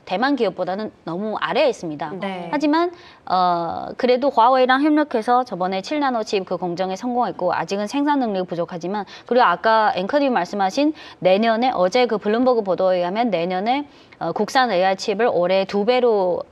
대만 기업보다는 너무 아래에 있습니다. 네. 하지만 그래도 화웨이랑 협력해서 저번에 7나노 칩 그 공정에 성공했고 아직은 생산 능력이 부족하지만 그리고 아까 앵커님 말씀하신 내년에 어제 그 블룸버그 보도에 의하면 내년에 국산 AI 칩을 올해 2배로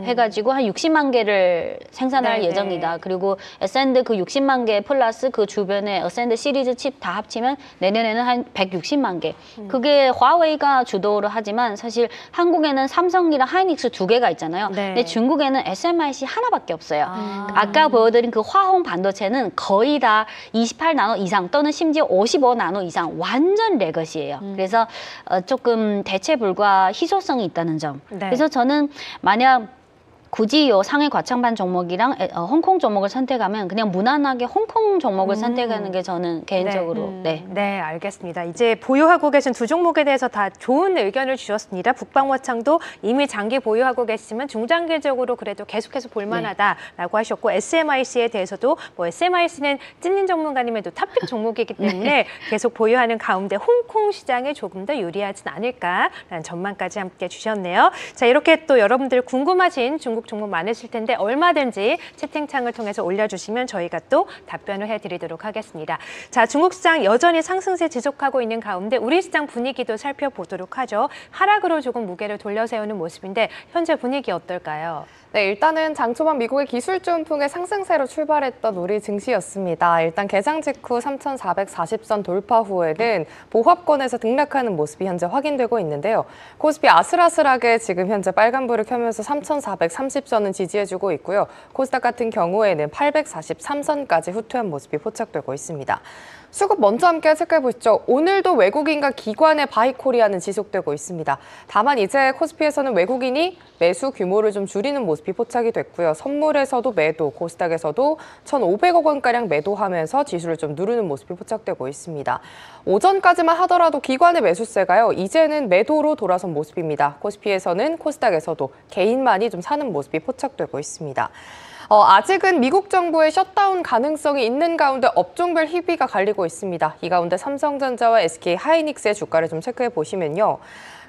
해가지고 한 60만 개를 생산할 네네. 예정이다. 그리고 에센드 그 60만 개 플러스 그 주변에 에센드 시리즈 칩 다 합치면 내년에는 한 160만 개. 그게 화웨이가 주도를 하지만 사실 한국에는 삼성이랑 하이닉스 2개가 있잖아요. 네. 근데 중국에는 SMIC 하나밖에 없어요. 아까 보여드린 그 화홍 반도체는 거의 다 28나노 이상 또는 심지어 55나노 이상 완전 레거시예요. 그래서 조금 대체 불가 희소성이 있다는 점. 네. 그래서 저는 만약 굳이 요 상해 과창반 종목이랑 홍콩 종목을 선택하면 그냥 무난하게 홍콩 종목을 선택하는 게 저는 개인적으로 네, 알겠습니다. 이제 보유하고 계신 두 종목에 대해서 다 좋은 의견을 주셨습니다. 북방화창도 이미 장기 보유하고 계시면 중장기적으로 그래도 계속해서 볼만하다라고 하셨고 SMIC에 대해서도 뭐 SMIC는 찐린 전문가님의 탑픽 종목이기 때문에 계속 보유하는 가운데 홍콩 시장에 조금 더 유리하진 않을까라는 전망까지 함께 주셨네요. 자, 이렇게 또 여러분들 궁금하신 중국 종목 많으실 텐데 얼마든지 채팅창을 통해서 올려주시면 저희가 또 답변을 해드리도록 하겠습니다. 자, 중국 시장 여전히 상승세 지속하고 있는 가운데 우리 시장 분위기도 살펴보도록 하죠. 하락으로 조금 무게를 돌려세우는 모습인데 현재 분위기 어떨까요? 네, 일단은 장 초반 미국의 기술주 훈풍의 상승세로 출발했던 우리 증시였습니다. 일단 개장 직후 3,440선 돌파 후에는 보합권에서 등락하는 모습이 현재 확인되고 있는데요. 코스피 아슬아슬하게 지금 현재 빨간불을 켜면서 3,430선은 지지해주고 있고요. 코스닥 같은 경우에는 843선까지 후퇴한 모습이 포착되고 있습니다. 수급 먼저 함께 체크해 보시죠. 오늘도 외국인과 기관의 바이코리아는 지속되고 있습니다. 다만 이제 코스피에서는 외국인이 매수 규모를 좀 줄이는 모습이 포착이 됐고요. 선물에서도 매도, 코스닥에서도 1,500억 원가량 매도하면서 지수를 좀 누르는 모습이 포착되고 있습니다. 오전까지만 하더라도 기관의 매수세가요. 이제는 매도로 돌아선 모습입니다. 코스피에서는 코스닥에서도 개인만이 좀 사는 모습이 포착되고 있습니다. 아직은 미국 정부의 셧다운 가능성이 있는 가운데 업종별 희비가 갈리고 있습니다. 이 가운데 삼성전자와 SK 하이닉스의 주가를 좀 체크해 보시면요.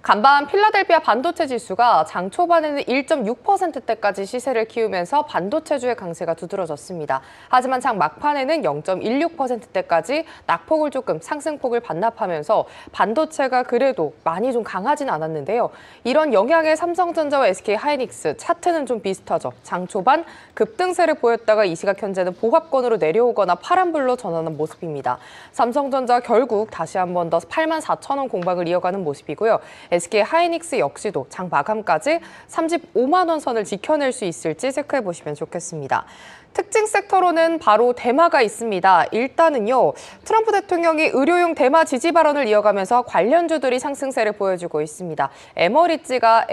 간밤 필라델피아 반도체 지수가 장 초반에는 1.6%대까지 시세를 키우면서 반도체주의 강세가 두드러졌습니다. 하지만 장 막판에는 0.16%대까지 낙폭을 조금 상승폭을 반납하면서 반도체가 그래도 많이 좀 강하진 않았는데요. 이런 영향에 삼성전자와 SK하이닉스 차트는 좀 비슷하죠. 장 초반 급등세를 보였다가 이 시각 현재는 보합권으로 내려오거나 파란불로 전환한 모습입니다. 삼성전자 결국 다시 한 번 더 84,000원 공방을 이어가는 모습이고요. SK하이닉스 역시도 장 마감까지 35만 원 선을 지켜낼 수 있을지 체크해 보시면 좋겠습니다. 특징 섹터로는 바로 대마가 있습니다. 일단은요, 트럼프 대통령이 의료용 대마 지지 발언을 이어가면서 관련주들이 상승세를 보여주고 있습니다. 에머리지가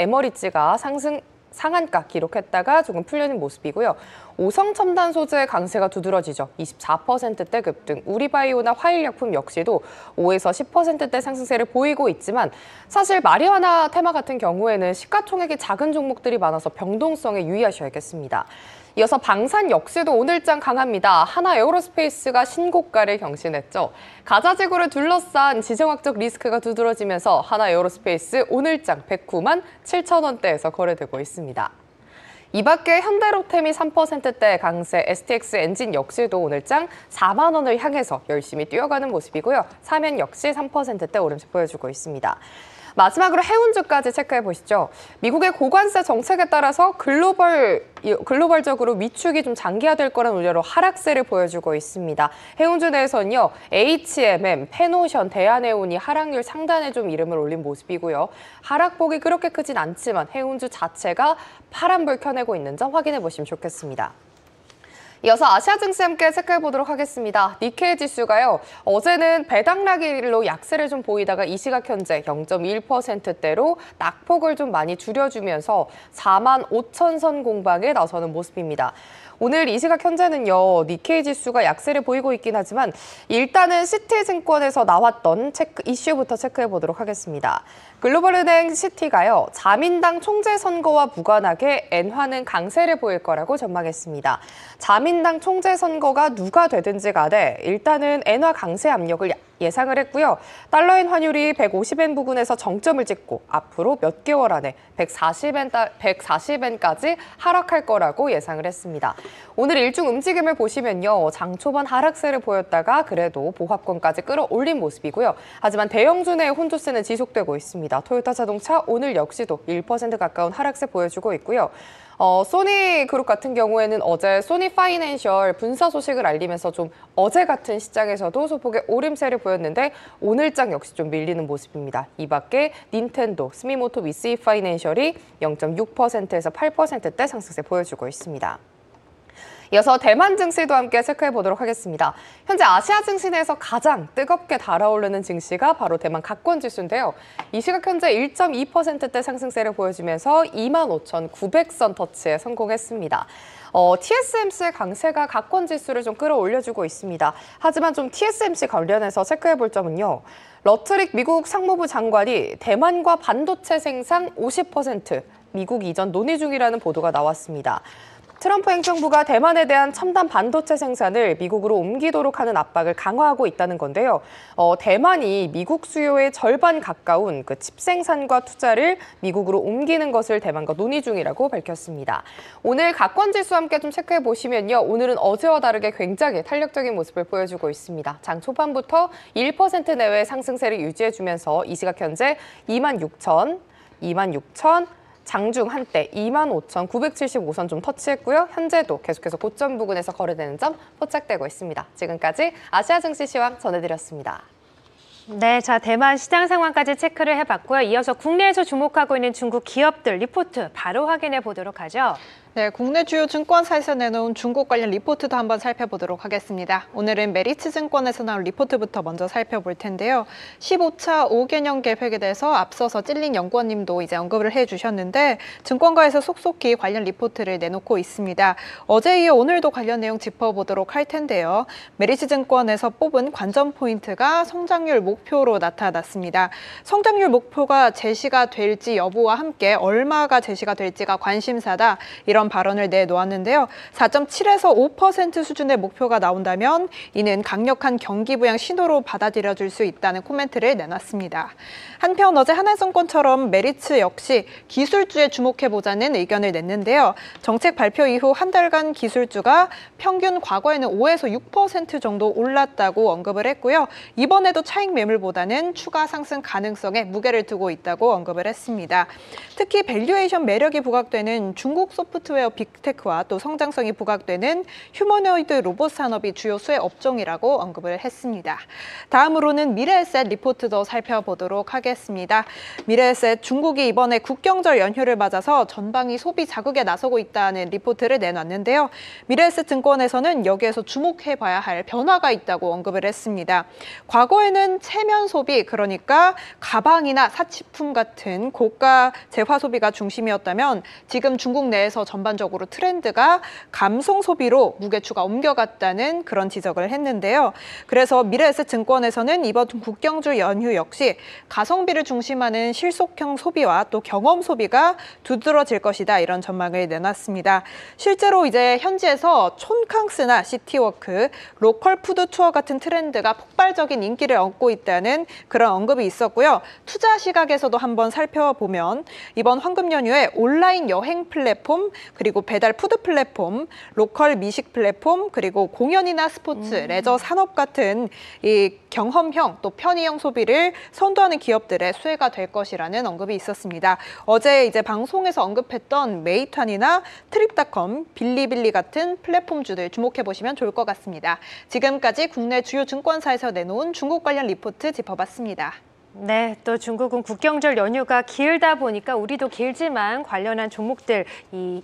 상한가 기록했다가 조금 풀리는 모습이고요. 오성첨단 소재의 강세가 두드러지죠. 24%대 급등, 우리바이오나 화일약품 역시도 5에서 10%대 상승세를 보이고 있지만 사실 마리화나 테마 같은 경우에는 시가총액이 작은 종목들이 많아서 변동성에 유의하셔야겠습니다. 이어서 방산 역시도 오늘장 강합니다. 하나 에어로스페이스가 신고가를 경신했죠. 가자지구를 둘러싼 지정학적 리스크가 두드러지면서 하나 에어로스페이스 오늘장 109만 7천 원대에서 거래되고 있습니다. 이 밖에 현대로템이 3%대 강세, STX 엔진 역시도 오늘장 4만 원을 향해서 열심히 뛰어가는 모습이고요. 사면 역시 3%대 오름세 보여주고 있습니다. 마지막으로 해운주까지 체크해 보시죠. 미국의 고관세 정책에 따라서 글로벌적으로 위축이 좀 장기화될 거란 우려로 하락세를 보여주고 있습니다. 해운주 내에서는요, HMM, 페노션, 대한해운이 하락률 상단에 좀 이름을 올린 모습이고요. 하락폭이 그렇게 크진 않지만 해운주 자체가 파란불 켜내고 있는 점 확인해 보시면 좋겠습니다. 이어서 아시아 증시 함께 체크해 보도록 하겠습니다. 니케이 지수가요, 어제는 배당락일로 약세를 좀 보이다가 이 시각 현재 0.1%대로 낙폭을 좀 많이 줄여주면서 4만 5천 선 공방에 나서는 모습입니다. 오늘 이 시각 현재는요, 니케이 지수가 약세를 보이고 있긴 하지만 일단은 시티증권에서 나왔던 이슈부터 체크해 보도록 하겠습니다. 글로벌은행 시티가요, 자민당 총재 선거와 무관하게 엔화는 강세를 보일 거라고 전망했습니다. 자민당 총재 선거가 누가 되든지 간에 일단은 엔화 강세 압력을 예상을 했고요. 달러엔 환율이 150엔 부근에서 정점을 찍고 앞으로 몇 개월 안에 140엔까지 하락할 거라고 예상을 했습니다. 오늘 일중 움직임을 보시면요, 장 초반 하락세를 보였다가 그래도 보합권까지 끌어올린 모습이고요. 하지만 대형주 내의 혼조세는 지속되고 있습니다. 토요타 자동차 오늘 역시도 1% 가까운 하락세 보여주고 있고요. 소니그룹 같은 경우에는 어제 소니파이낸셜 분사 소식을 알리면서 좀 어제 같은 시장에서도 소폭의 오름세를 보였는데 오늘장 역시 좀 밀리는 모습입니다. 이 밖에 닌텐도, 스미모토 미쓰이 파이낸셜이 0.6%에서 8%대 상승세 보여주고 있습니다. 이어서 대만 증시도 함께 체크해 보도록 하겠습니다. 현재 아시아 증시 내에서 가장 뜨겁게 달아오르는 증시가 바로 대만 각권 지수인데요. 이 시각 현재 1.2%대 상승세를 보여주면서 25,900선 터치에 성공했습니다. TSMC의 강세가 각권 지수를 좀 끌어올려주고 있습니다. 하지만 좀 TSMC 관련해서 체크해 볼 점은요, 러트릭 미국 상무부 장관이 대만과 반도체 생산 50% 미국 이전 논의 중이라는 보도가 나왔습니다. 트럼프 행정부가 대만에 대한 첨단 반도체 생산을 미국으로 옮기도록 하는 압박을 강화하고 있다는 건데요. 대만이 미국 수요의 절반 가까운 그 칩 생산과 투자를 미국으로 옮기는 것을 대만과 논의 중이라고 밝혔습니다. 오늘 각권지수 함께 좀 체크해 보시면요, 오늘은 어제와 다르게 굉장히 탄력적인 모습을 보여주고 있습니다. 장 초반부터 1% 내외의 상승세를 유지해주면서 이 시각 현재 26,000, 장중 한때 25,975선 좀 터치했고요. 현재도 계속해서 고점 부근에서 거래되는 점 포착되고 있습니다. 지금까지 아시아 증시 시황 전해드렸습니다. 네, 자, 대만 시장 상황까지 체크를 해봤고요. 이어서 국내에서 주목하고 있는 중국 기업들 리포트 바로 확인해 보도록 하죠. 네, 국내 주요 증권사에서 내놓은 중국 관련 리포트도 한번 살펴보도록 하겠습니다. 오늘은 메리츠증권에서 나온 리포트부터 먼저 살펴볼 텐데요. 15차 5개년 계획에 대해서 앞서서 찔린 연구원님도 이제 언급을 해주셨는데 증권가에서 속속히 관련 리포트를 내놓고 있습니다. 어제 이어 오늘도 관련 내용 짚어보도록 할 텐데요. 메리츠증권에서 뽑은 관전 포인트가 성장률 목표로 나타났습니다. 성장률 목표가 제시가 될지 여부와 함께 얼마가 제시가 될지가 관심사다, 이런 이런 발언을 내놓았는데요. 4.7에서 5% 수준의 목표가 나온다면 이는 강력한 경기 부양 신호로 받아들여질 수 있다는 코멘트를 내놨습니다. 한편 어제 하나증권처럼 메리츠 역시 기술주에 주목해보자는 의견을 냈는데요. 정책 발표 이후 한 달간 기술주가 평균 과거에는 5에서 6% 정도 올랐다고 언급을 했고요. 이번에도 차익 매물보다는 추가 상승 가능성에 무게를 두고 있다고 언급을 했습니다. 특히 밸류에이션 매력이 부각되는 중국 소프트웨어 빅테크와 또 성장성이 부각되는 휴머노이드 로봇 산업이 주요 수혜 업종이라고 언급을 했습니다. 다음으로는 미래에셋 리포트도 살펴보도록 하겠습니다. 미래에셋 중국이 이번에 국경절 연휴를 맞아서 전방위 소비 자극에 나서고 있다는 리포트를 내놨는데요. 미래에셋 증권에서는 여기에서 주목해봐야 할 변화가 있다고 언급을 했습니다. 과거에는 체면 소비, 그러니까 가방이나 사치품 같은 고가 재화 소비가 중심이었다면 지금 중국 내에서 전반적으로 트렌드가 감성 소비로 무게추가 옮겨갔다는 그런 지적을 했는데요. 그래서 미래에셋 증권에서는 이번 국경줄 연휴 역시 가성비를 중심하는 실속형 소비와 또 경험 소비가 두드러질 것이다, 이런 전망을 내놨습니다. 실제로 이제 현지에서 촌캉스나 시티워크, 로컬 푸드 투어 같은 트렌드가 폭발적인 인기를 얻고 있다는 그런 언급이 있었고요. 투자 시각에서도 한번 살펴보면 이번 황금 연휴에 온라인 여행 플랫폼, 그리고 배달 푸드 플랫폼, 로컬 미식 플랫폼, 그리고 공연이나 스포츠, 레저 산업 같은 이 경험형 또 편의형 소비를 선도하는 기업들의 수혜가 될 것이라는 언급이 있었습니다. 어제 이제 방송에서 언급했던 메이트환이나 트립닷컴, 빌리빌리 같은 플랫폼주들 주목해 보시면 좋을 것 같습니다. 지금까지 국내 주요 증권사에서 내놓은 중국 관련 리포트 짚어봤습니다. 네, 또 중국은 국경절 연휴가 길다 보니까 우리도 길지만 관련한 종목들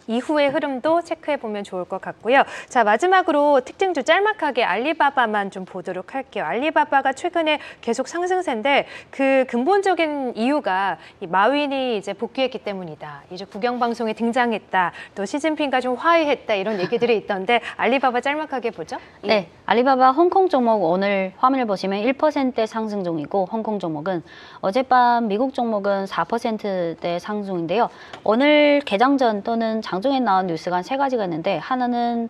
이후의 흐름도 체크해보면 좋을 것 같고요. 자, 마지막으로 특징주 짤막하게 알리바바만 좀 보도록 할게요. 알리바바가 최근에 계속 상승세인데 그 근본적인 이유가 이 마윈이 이제 복귀했기 때문이다. 이제 국영방송에 등장했다. 또 시진핑과 좀 화해했다. 이런 얘기들이 있던데 알리바바 짤막하게 보죠. 네, 알리바바 홍콩 종목 오늘 화면을 보시면 1% 상승 중이고 홍콩 종목은 어젯밤 미국 종목은 4%대 상승인데요. 오늘 개장 전 또는 장중에 나온 뉴스가 한 3가지가 있는데 하나는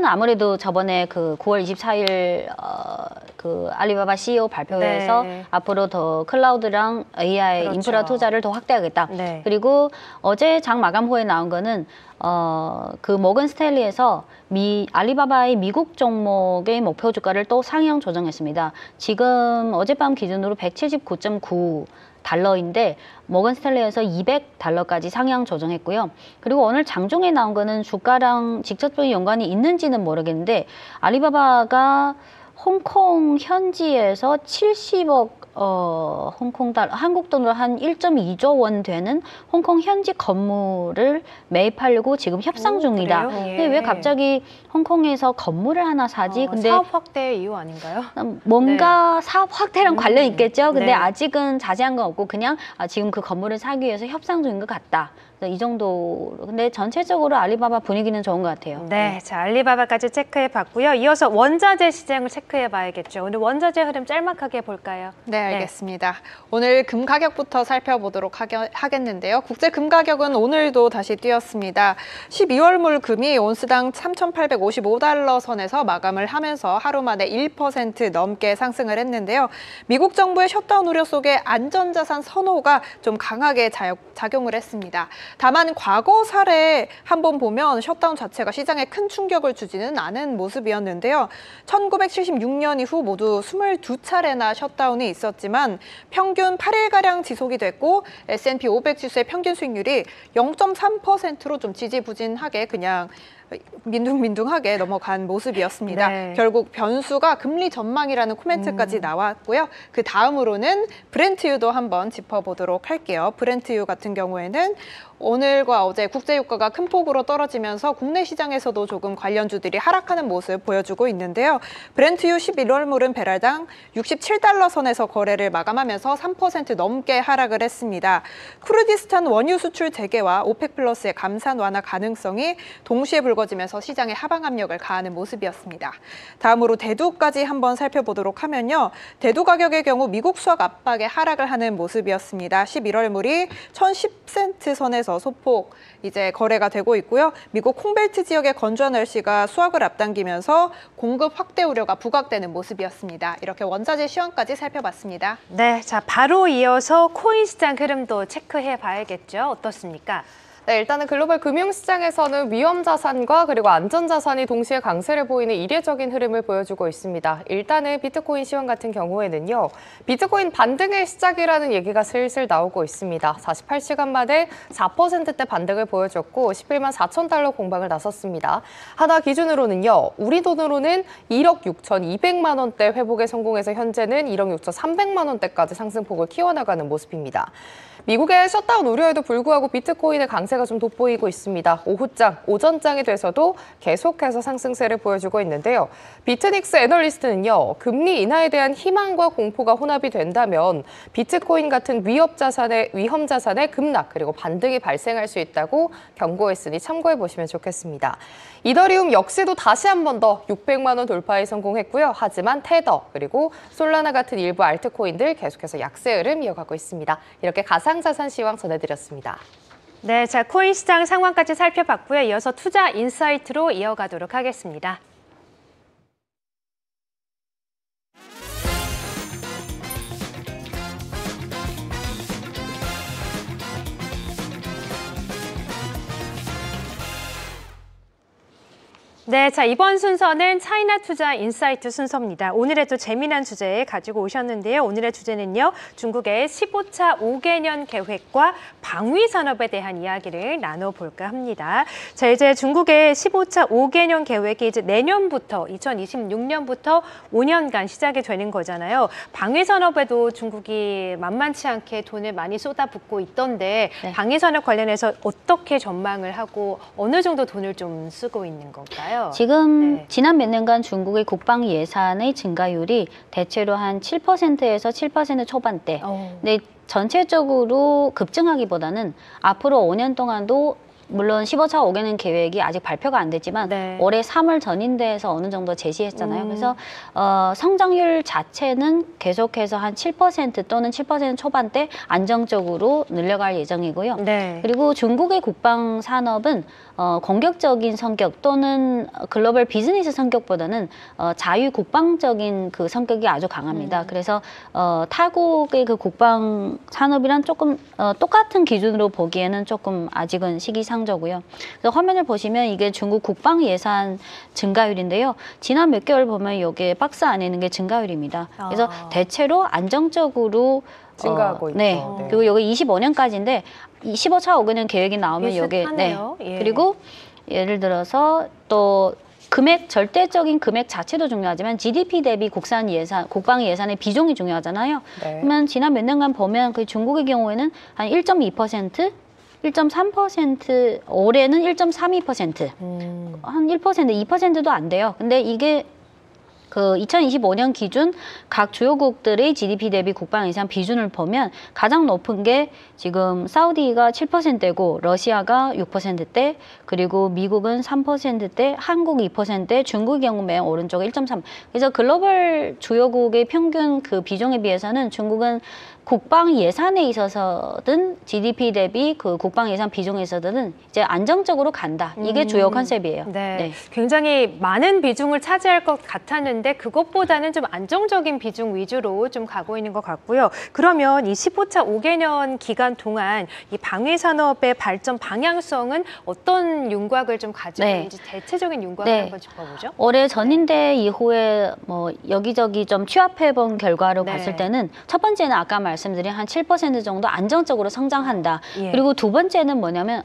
아무래도 저번에 그 9월 24일 그 알리바바 CEO 발표에서 네. 앞으로 더 클라우드랑 AI 그렇죠. 인프라 투자를 더 확대하겠다. 네. 그리고 어제 장 마감 후에 나온 거는 그 모건 스탠리에서 알리바바의 미국 종목의 목표 주가를 또 상향 조정했습니다. 지금 어젯밤 기준으로 179.9 달러인데 모건 스탠리에서 200달러까지 상향 조정했고요. 그리고 오늘 장중에 나온 거는 주가랑 직접적인 연관이 있는지는 모르겠는데 알리바바가 홍콩 현지에서 70억 홍콩 달러, 한국 돈으로 한 1.2조 원 되는 홍콩 현지 건물을 매입하려고 지금 협상 중이다. 그래요? 근데 왜 갑자기 홍콩에서 건물을 하나 사지? 근데 사업 확대 이유 아닌가요? 뭔가 사업 확대랑 관련이 있겠죠. 근데 네. 아직은 자세한 건 없고 그냥 지금 그 건물을 사기 위해서 협상 중인 것 같다. 이 정도. 근데 전체적으로 알리바바 분위기는 좋은 것 같아요. 네, 자 알리바바까지 체크해봤고요. 이어서 원자재 시장을 체크해봐야겠죠. 오늘 원자재 흐름 짤막하게 볼까요? 네, 알겠습니다. 오늘 금 가격부터 살펴보도록 하겠는데요. 국제 금 가격은 오늘도 다시 뛰었습니다. 12월물 금이 온스당 3,855달러 선에서 마감을 하면서 하루 만에 1% 넘게 상승을 했는데요. 미국 정부의 셧다운 우려 속에 안전자산 선호가 좀 강하게 작용을 했습니다. 다만 과거 사례 한번 보면 셧다운 자체가 시장에 큰 충격을 주지는 않은 모습이었는데요. 1976년 이후 모두 22차례나 셧다운이 있었지만 평균 8일가량 지속이 됐고 S&P 500 지수의 평균 수익률이 0.3%로 좀 지지부진하게 그냥 민둥민둥하게 넘어간 모습이었습니다. 네. 결국 변수가 금리 전망이라는 코멘트까지 나왔고요. 그 다음으로는 브렌트유도 한번 짚어보도록 할게요. 브렌트유 같은 경우에는 오늘과 어제 국제유가가 큰 폭으로 떨어지면서 국내 시장에서도 조금 관련주들이 하락하는 모습 보여주고 있는데요. 브렌트유 11월물은 배럴당 67달러 선에서 거래를 마감하면서 3% 넘게 하락을 했습니다. 쿠르디스탄 원유 수출 재개와 오펙 플러스의 감산 완화 가능성이 동시에 불 불거지면서 시장에 하방 압력을 가하는 모습이었습니다. 다음으로 대두까지 한번 살펴보도록 하면요. 대두 가격의 경우 미국 수확 압박에 하락을 하는 모습이었습니다. 11월 물이 1,010센트 선에서 소폭 이제 거래가 되고 있고요. 미국 콩벨트 지역의 건조한 날씨가 수확을 앞당기면서 공급 확대 우려가 부각되는 모습이었습니다. 이렇게 원자재 시황까지 살펴봤습니다. 네, 자 바로 이어서 코인 시장 흐름도 체크해 봐야겠죠. 어떻습니까? 네, 일단은 글로벌 금융시장에서는 위험자산과 그리고 안전자산이 동시에 강세를 보이는 이례적인 흐름을 보여주고 있습니다. 일단은 비트코인 시황 같은 경우에는요. 비트코인 반등의 시작이라는 얘기가 슬슬 나오고 있습니다. 48시간 만에 4%대 반등을 보여줬고 11만 4천 달러 공방을 나섰습니다. 하나 기준으로는요. 우리 돈으로는 1억 6,200만 원대 회복에 성공해서 현재는 1억 6,300만 원대까지 상승폭을 키워나가는 모습입니다. 미국의 셧다운 우려에도 불구하고 비트코인의 강세가 좀 돋보이고 있습니다. 오후장, 오전장이 돼서도 계속해서 상승세를 보여주고 있는데요. 비트닉스 애널리스트는요. 금리 인하에 대한 희망과 공포가 혼합이 된다면 비트코인 같은 위험 자산의 급락 그리고 반등이 발생할 수 있다고 경고했으니 참고해 보시면 좋겠습니다. 이더리움 역시도 다시 한 번 더 600만 원 돌파에 성공했고요. 하지만 테더 그리고 솔라나 같은 일부 알트코인들 계속해서 약세 흐름 이어가고 있습니다. 이렇게 가상자산 시황 전해드렸습니다. 네, 자 코인 시장 상황까지 살펴봤고요. 이어서 투자 인사이트로 이어가도록 하겠습니다. 네, 자 이번 순서는 차이나 투자 인사이트 순서입니다. 오늘의 또 재미난 주제 가지고 오셨는데요. 오늘의 주제는요. 중국의 15차 5개년 계획과 방위 산업에 대한 이야기를 나눠볼까 합니다. 자 이제 중국의 15차 5개년 계획이 이제 내년부터 2026년부터 5년간 시작이 되는 거잖아요. 방위 산업에도 중국이 만만치 않게 돈을 많이 쏟아붓고 있던데 네. 방위 산업 관련해서 어떻게 전망을 하고 어느 정도 돈을 좀 쓰고 있는 건가요? 지금 네. 지난 몇 년간 중국의 국방 예산의 증가율이 대체로 한 7%에서 7% 초반대. 근데 전체적으로 급증하기보다는 앞으로 5년 동안도 물론 15차 5개년 계획이 아직 발표가 안 됐지만 네. 올해 3월 전인대에서 어느 정도 제시했잖아요. 그래서 성장률 자체는 계속해서 한 7% 또는 7% 초반대 안정적으로 늘려갈 예정이고요. 네. 그리고 중국의 국방 산업은 공격적인 성격 또는 글로벌 비즈니스 성격보다는 자유 국방적인 그 성격이 아주 강합니다. 그래서 타국의 그 국방 산업이랑 조금 똑같은 기준으로 보기에는 조금 아직은 시기상조고요. 그래서 화면을 보시면 이게 중국 국방 예산 증가율인데요. 지난 몇 개월 보면 이게 박스 안에 있는 게 증가율입니다. 그래서 대체로 안정적으로 증가하고 있죠. 네. 네. 그리고 여기 25년까지인데 15차 5개년 계획이 나오면 이게 비슷하네요. 예. 그리고 예를 들어서 또 금액 절대적인 금액 자체도 중요하지만 GDP 대비 국산 예산, 국방 예산의 비중이 중요하잖아요. 네. 그러면 지난 몇 년간 보면 그 중국의 경우에는 한 1.2%, 1.3%, 올해는 1.32%, 한 1%, 2%도 안 돼요. 근데 이게 그 2025년 기준 각 주요국들의 GDP 대비 국방 예산 비준을 보면 가장 높은 게 지금 사우디가 7%대,고 러시아가 6%대, 그리고 미국은 3%대, 한국 2%대, 중국의 경우 맨 오른쪽에 1.3. 그래서 글로벌 주요국의 평균 그 비중에 비해서는 중국은 국방 예산에 있어서든 GDP 대비 그 국방 예산 비중에 있어서든 이제 안정적으로 간다. 이게 주요 컨셉이에요. 네. 네. 굉장히 많은 비중을 차지할 것 같았는데 그것보다는 좀 안정적인 비중 위주로 좀 가고 있는 것 같고요. 그러면 이 15차 5개년 기간 동안 이 방위 산업의 발전 방향성은 어떤 윤곽을 좀 가지고 네. 있는지 대체적인 윤곽을 네. 한번 짚어보죠. 올해 전인대 이후에 뭐 여기저기 좀 취합해본 결과로 네. 봤을 때는 첫 번째는 아까 말씀드린 한 7% 정도 안정적으로 성장한다. 예. 그리고 두 번째는 뭐냐면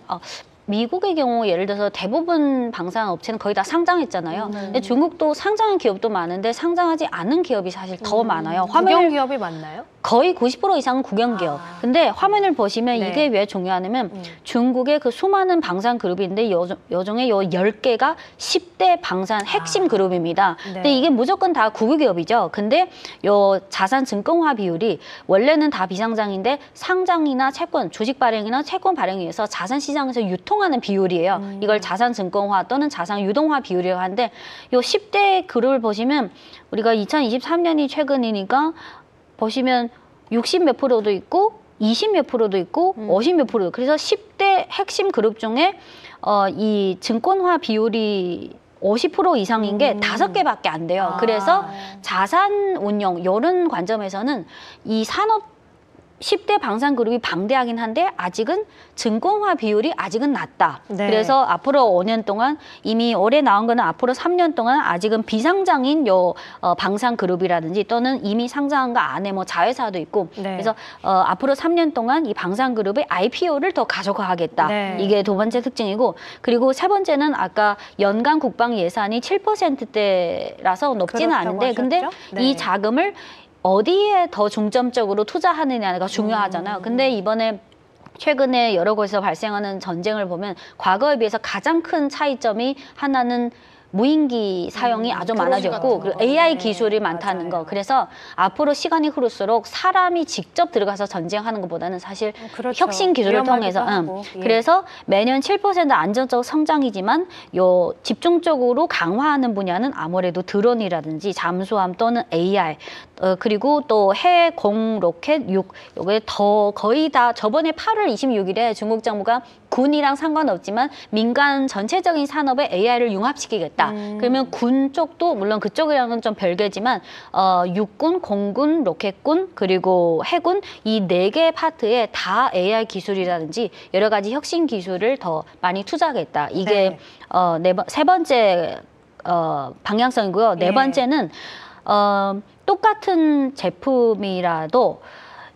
미국의 경우 예를 들어서 대부분 방산 업체는 거의 다 상장했잖아요. 근데 중국도 상장한 기업도 많은데 상장하지 않은 기업이 사실 더 많아요. 국영 기업이 맞나요? 거의 90% 이상은 국영기업. 근데 화면을 보시면 네. 이게 왜 중요하냐면 중국의 그 수많은 방산 그룹인데 요중에 요 10개가 10대 방산 핵심 그룹입니다. 네. 근데 이게 무조건 다 국유기업이죠. 근데 요 자산 증권화 비율이 원래는 다 비상장인데 상장이나 채권, 주식 발행이나 채권 발행에 의해서 자산 시장에서 유통 통하는 비율이에요. 이걸 자산증권화 또는 자산유동화 비율이라고 하는데 요 10대 그룹을 보시면 우리가 2023년이 최근이니까 보시면 60 몇 프로도 있고 20 몇 프로도 있고 50 몇 프로도 그래서 10대 핵심 그룹 중에 이 증권화 비율이 50% 이상인 게 5개밖에 안 돼요. 그래서 자산 운용 이런 관점에서는 이 산업 10대 방산그룹이 방대하긴 한데 아직은 증권화 비율이 아직은 낮다. 네. 그래서 앞으로 5년 동안 이미 올해 나온 거는 앞으로 3년 동안 아직은 비상장인 요 방산그룹이라든지 또는 이미 상장한 거 안에 뭐 자회사도 있고 네. 그래서 앞으로 3년 동안 이 방산그룹의 IPO를 더 가져가겠다. 네. 이게 두 번째 특징이고 그리고 세 번째는 아까 연간 국방 예산이 7%대라서 높지는 그렇다고 않은데 근데 하셨죠? 네. 이 자금을 어디에 더 중점적으로 투자하느냐가 중요하잖아요. 근데 이번에 최근에 여러 곳에서 발생하는 전쟁을 보면 과거에 비해서 가장 큰 차이점이 하나는 무인기 사용이 아주 많아졌고 그리고 AI 기술이 많다는 거. 그래서 앞으로 시간이 흐를수록 사람이 직접 들어가서 전쟁하는 것보다는 사실 그렇죠. 혁신 기술을 통해서 하고. 예. 그래서 매년 7% 안정적 성장이지만 요 집중적으로 강화하는 분야는 아무래도 드론이라든지 잠수함 또는 AI 그리고 또 해공 로켓 6 요게 더 거의 다 저번에 8월 26일에 중국 정부가 군이랑 상관없지만 민간 전체적인 산업에 AI를 융합시키겠다. 그러면 군 쪽도 물론 그쪽이랑은 좀 별개지만 육군, 공군, 로켓군 그리고 해군 이 4개 파트에 다 AI 기술이라든지 여러 가지 혁신 기술을 더 많이 투자하겠다. 이게 세 번째 방향성이고요. 네 예. 번째는 똑같은 제품이라도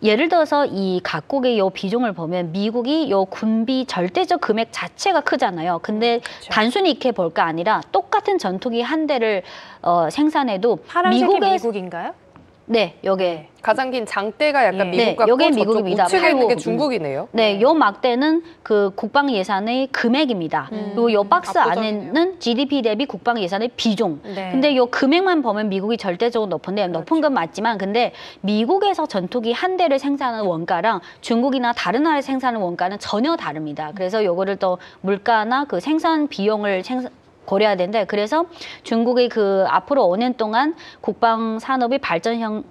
예를 들어서 이 각국의 요 비중을 보면 미국이 요 군비 절대적 금액 자체가 크잖아요. 근데 그렇죠. 단순히 이렇게 볼 거 아니라 똑같은 전투기 한 대를 생산해도 파란색이 미국인가요? 네, 요게 가장 긴 장대가 약간 예. 미국 네, 같고 요게 저쪽 미국입니다. 우측에 있는 게 팔고. 중국이네요. 네, 요 막대는 그 국방 예산의 금액입니다. 그리고 요 박스 압도적이네요. 안에는 GDP 대비 국방 예산의 비중. 네. 근데 요 금액만 보면 미국이 절대적으로 높은데 높은 건 맞지만 근데 미국에서 전투기 한 대를 생산하는 원가랑 중국이나 다른 나라에 생산하는 원가는 전혀 다릅니다. 그래서 요거를 또 물가나 그 생산 비용을 고려해야 되는데 그래서 중국의 그 앞으로 5년 동안 국방 산업의 발전형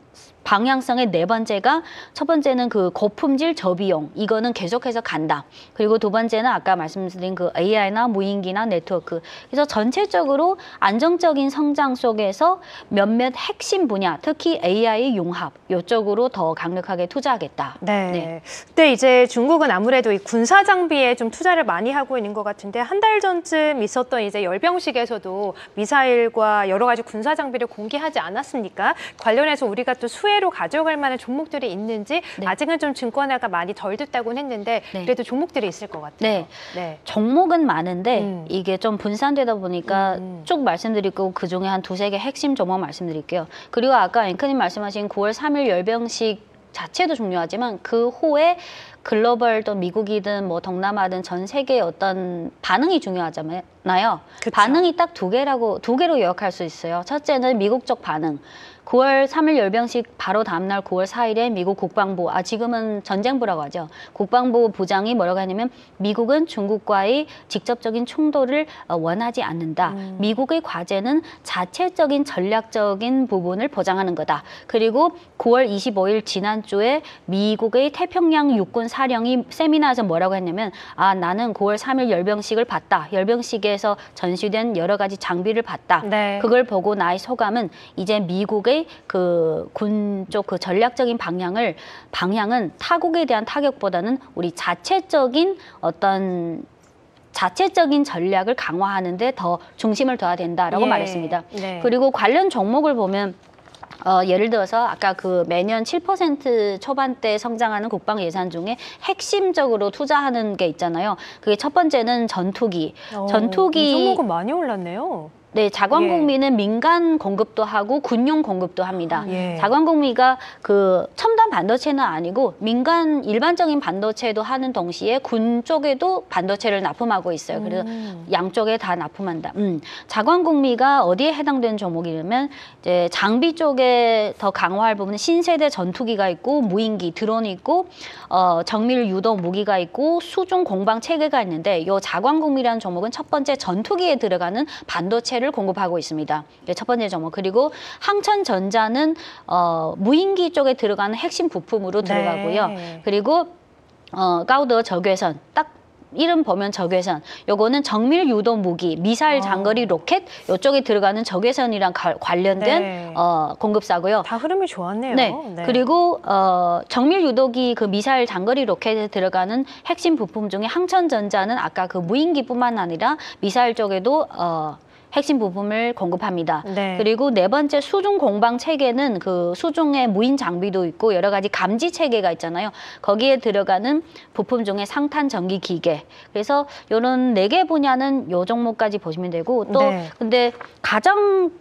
방향성의 네 번째가 첫 번째는 그 고품질 저비용 이거는 계속해서 간다. 그리고 두 번째는 아까 말씀드린 그 AI나 무인기나 네트워크. 그래서 전체적으로 안정적인 성장 속에서 몇몇 핵심 분야, 특히 AI 융합 이쪽으로 더 강력하게 투자하겠다. 네. 네. 근데 이제 중국은 아무래도 이 군사 장비에 좀 투자를 많이 하고 있는 것 같은데 한 달 전쯤 있었던 이제 열병식에서도 미사일과 여러 가지 군사 장비를 공개하지 않았습니까? 관련해서 우리가 또 수혜로 가져갈 만한 종목들이 있는지 네. 아직은 좀 증권화가 많이 덜 됐다고는 했는데 네. 그래도 종목들이 있을 것 같아요. 네. 네. 종목은 많은데 이게 좀 분산되다 보니까 음. 쭉 말씀드리고 그중에 한 두세 개 핵심 종목 말씀드릴게요. 그리고 아까 앵커님 말씀하신 9월 3일 열병식 자체도 중요하지만 그 후에 글로벌 또 미국이든 뭐 동남아든 전 세계의 어떤 반응이 중요하잖아요. 그쵸. 반응이 딱 두 개로 요약할 수 있어요. 첫째는 미국 쪽 반응. 9월 3일 열병식 바로 다음날 9월 4일에 미국 국방부, 지금은 전쟁부라고 하죠. 국방부 부장이 뭐라고 하냐면 미국은 중국과의 직접적인 충돌을 원하지 않는다. 미국의 과제는 자체적인 전략적인 부분을 보장하는 거다. 그리고 9월 25일 지난주에 미국의 태평양 육군 사령이 세미나에서 뭐라고 했냐면 나는 9월 3일 열병식을 봤다. 열병식에서 전시된 여러 가지 장비를 봤다. 네. 그걸 보고 나의 소감은 이제 미국의 그 군 쪽 그 전략적인 방향은 타국에 대한 타격보다는 우리 자체적인 전략을 강화하는 데 더 중심을 둬야 된다라고 예. 말했습니다. 네. 그리고 관련 종목을 보면 예를 들어서 아까 그 매년 7% 초반대 성장하는 국방 예산 중에 핵심적으로 투자하는 게 있잖아요. 그게 첫 번째는 전투기. 이 종목은 많이 올랐네요. 네, 자광공미는 민간 공급도 하고 군용 공급도 합니다. 예. 자광공미가 그 첨단 반도체는 아니고 민간 일반적인 반도체도 하는 동시에 군 쪽에도 반도체를 납품하고 있어요. 그래서 양쪽에 다 납품한다. 자광공미가 어디에 해당되는 종목이냐면 이제 장비 쪽에 더 강화할 부분은 신세대 전투기가 있고 무인기, 드론이 있고 정밀 유도 무기가 있고 수중 공방 체계가 있는데 이 자광공미라는 종목은 첫 번째 전투기에 들어가는 반도체를 공급하고 있습니다. 첫 번째 종목. 그리고 항천전자는 무인기 쪽에 들어가는 핵심 부품으로 들어가고요. 네. 그리고 가우더 적외선 딱 이름 보면 적외선. 요거는 정밀 유도 무기, 미사일 장거리 로켓 요쪽에 들어가는 적외선이랑 관련된 네. 공급사고요. 다 흐름이 좋았네요. 네. 그리고 정밀 유도기 그 미사일 장거리 로켓에 들어가는 핵심 부품 중에 항천전자는 아까 그 무인기뿐만 아니라 미사일 쪽에도 핵심 부품을 공급합니다. 네. 그리고 네 번째 수중 공방 체계는 그 수중에 무인 장비도 있고 여러 가지 감지 체계가 있잖아요. 거기에 들어가는 부품 중에 상탄 전기 기계. 그래서 이런 네 개 분야는 요 종목까지 보시면 되고 또 네. 근데 가장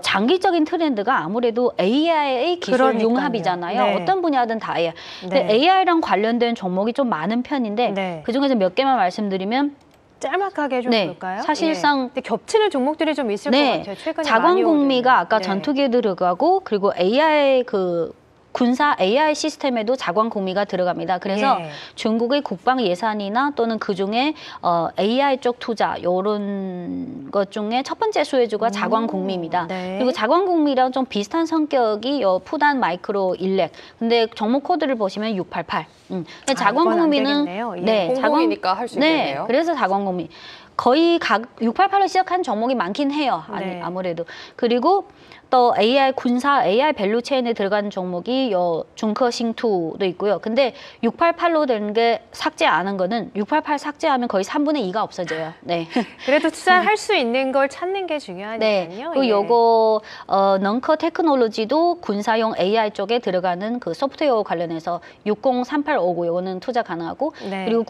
장기적인 트렌드가 아무래도 AI 기술 그러니까요. 융합이잖아요. 네. 어떤 분야든 다 AI. 근데 네. AI랑 관련된 종목이 좀 많은 편인데 네. 그중에서 몇 개만 말씀드리면 짤막하게 좀 네, 볼까요? 사실상 예. 근데 겹치는 종목들이 좀 있을 것 같아요. 최근에 자광공미가 많이 아까 오르는. 전투기에 들어가고 그리고 AI 그 군사 AI 시스템에도 자광공미가 들어갑니다. 그래서 예. 중국의 국방 예산이나 또는 그중에 AI 쪽 투자 이런 것 중에 첫 번째 수혜주가 자광공미입니다. 네. 그리고 자광공미랑 좀 비슷한 성격이 푸단 마이크로 일렉. 근데 종목 코드를 보시면 688. 이건 자광공미는 안 되겠네요. 예. 네, 공공이니까 할 수 네, 있겠네요. 그래서 자광공미. 거의 688로 시작한 종목이 많긴 해요. 네. 아무래도. 그리고 또 AI 군사 AI 밸류체인에 들어가는 종목이 중커싱투도 있고요. 근데 688로 된 게 삭제 안 한 거는 688 삭제하면 거의 3분의 2가 없어져요. 네. 그래도 투자할 수 있는 걸 찾는 게 중요하니까요. 네. 그리고 예. 요거 넌커 테크놀로지도 군사용 AI 쪽에 들어가는 그 소프트웨어 관련해서 603859 요거는 투자 가능하고 네. 그리고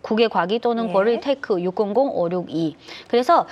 국외 과기 또는 예. 고릴테크 600562. 그래서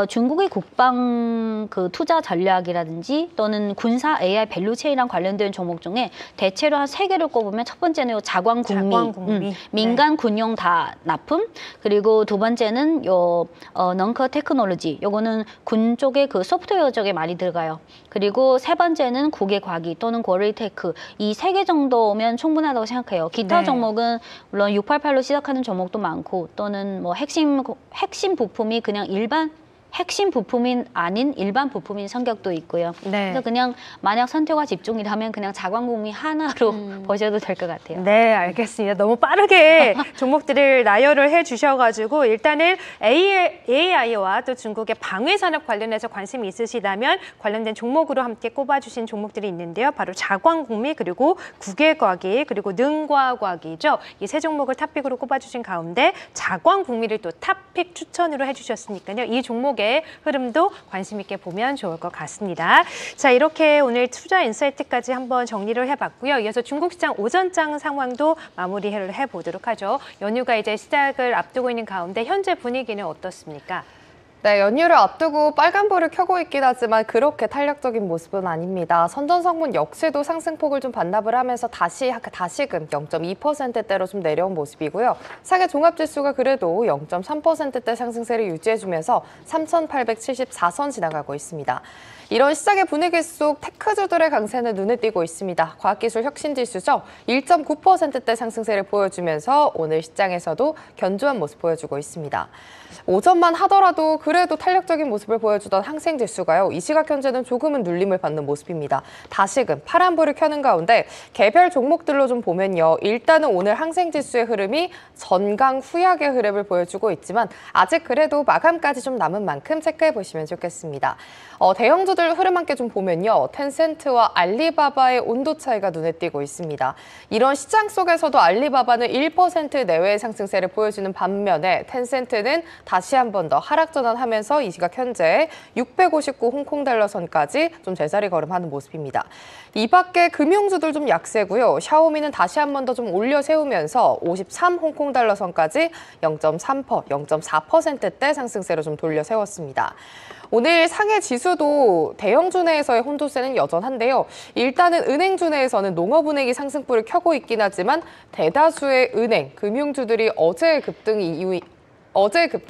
중국의 국방 그 투자 전략이라든지 또는 군사 AI 밸류체인이랑 관련된 종목 중에 대체로 한 3개를 꼽으면 첫 번째는 요 자광국미, 자광국미. 민간 군용 다 납품. 그리고 두 번째는 요 넌커 테크놀로지. 요거는 군 쪽에 그 소프트웨어 쪽에 많이 들어가요. 그리고 세 번째는 국외 과기 또는 고릴테크. 이 3개 정도면 충분하다고 생각해요. 기타 네. 종목은 물론 688로 시작하는 종목도 많고 또는 뭐 핵심 부품이 그냥 핵심 부품인 아닌 일반 부품인 성격도 있고요. 네. 그래서 그냥 만약 선택과 집중이라면 그냥 자광공미 하나로 보셔도 될 것 같아요. 네, 알겠습니다. 너무 빠르게 종목들을 나열을 해주셔가지고 일단은 AI와 또 중국의 방위산업 관련해서 관심이 있으시다면 관련된 종목으로 함께 꼽아주신 종목들이 있는데요. 바로 자광공미 그리고 국외과기 그리고 능과과기죠. 이 세 종목을 탑픽으로 꼽아주신 가운데 자광공미를 또 탑픽 추천으로 해주셨으니까요. 이 종목의 흐름도 관심 있게 보면 좋을 것 같습니다. 자, 이렇게 오늘 투자 인사이트까지 한번 정리를 해봤고요. 이어서 중국 시장 오전장 상황도 마무리를 해보도록 하죠. 연휴가 이제 시작을 앞두고 있는 가운데 현재 분위기는 어떻습니까? 네, 연휴를 앞두고 빨간불을 켜고 있긴 하지만 그렇게 탄력적인 모습은 아닙니다. 선전성분 역시도 상승폭을 좀 반납을 하면서 다시금 0.2%대로 좀 내려온 모습이고요. 상해 종합지수가 그래도 0.3%대 상승세를 유지해주면서 3,874선 지나가고 있습니다. 이런 시장의 분위기 속 테크주들의 강세는 눈에 띄고 있습니다. 과학기술 혁신지수죠. 1.9%대 상승세를 보여주면서 오늘 시장에서도 견조한 모습 보여주고 있습니다. 오전만 하더라도 그래도 탄력적인 모습을 보여주던 항생지수가요. 이 시각 현재는 조금은 눌림을 받는 모습입니다. 다시금 파란불을 켜는 가운데 개별 종목들로 좀 보면요. 일단은 오늘 항생지수의 흐름이 전강 후약의 흐름을 보여주고 있지만 아직 그래도 마감까지 좀 남은 만큼 체크해 보시면 좋겠습니다. 대형주들 흐름 함께 좀 보면요. 텐센트와 알리바바의 온도 차이가 눈에 띄고 있습니다. 이런 시장 속에서도 알리바바는 1% 내외의 상승세를 보여주는 반면에 텐센트는 다시 한 번 더 하락 전환하면서 이 시각 현재 659 홍콩달러 선까지 좀 제자리 걸음하는 모습입니다. 이 밖에 금융주들 좀 약세고요. 샤오미는 다시 한 번 더 좀 올려 세우면서 53 홍콩달러 선까지 0.3%대 상승세로 좀 돌려 세웠습니다. 오늘 상해 지수도 대형주 내에서의 혼조세는 여전한데요. 일단은 은행주 내에서는 농업은행이 상승불을 켜고 있긴 하지만 대다수의 은행, 금융주들이 어제 급등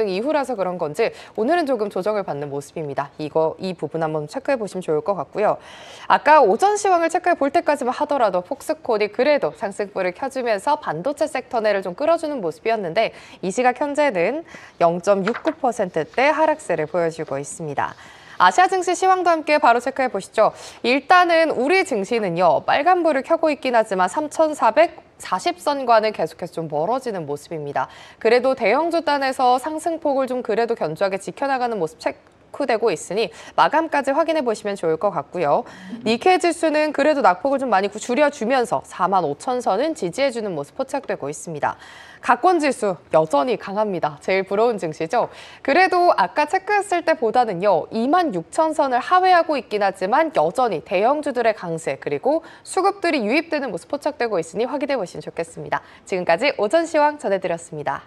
이후라서 그런 건지 오늘은 조금 조정을 받는 모습입니다. 이 부분 한번 체크해 보시면 좋을 것 같고요. 아까 오전 시황을 체크해 볼 때까지만 하더라도 폭스콘이 그래도 상승불을 켜주면서 반도체 섹터 내를 좀 끌어주는 모습이었는데 이 시각 현재는 0.69%대 하락세를 보여주고 있습니다. 아시아 증시 시황도 함께 바로 체크해 보시죠. 일단은 우리 증시는요, 빨간불을 켜고 있긴 하지만 3,440선과는 계속해서 좀 멀어지는 모습입니다. 그래도 대형주 단에서 상승폭을 좀 그래도 견조하게 지켜나가는 모습 체크되고 있으니 마감까지 확인해 보시면 좋을 것 같고요. 니케이 지수는 그래도 낙폭을 좀 많이 줄여주면서 45,000선은 지지해주는 모습 포착되고 있습니다. 가권지수 여전히 강합니다. 제일 부러운 증시죠. 그래도 아까 체크했을 때보다는요. 26,000선을 하회하고 있긴 하지만 여전히 대형주들의 강세 그리고 수급들이 유입되는 모습 포착되고 있으니 확인해 보시면 좋겠습니다. 지금까지 오전 시황 전해드렸습니다.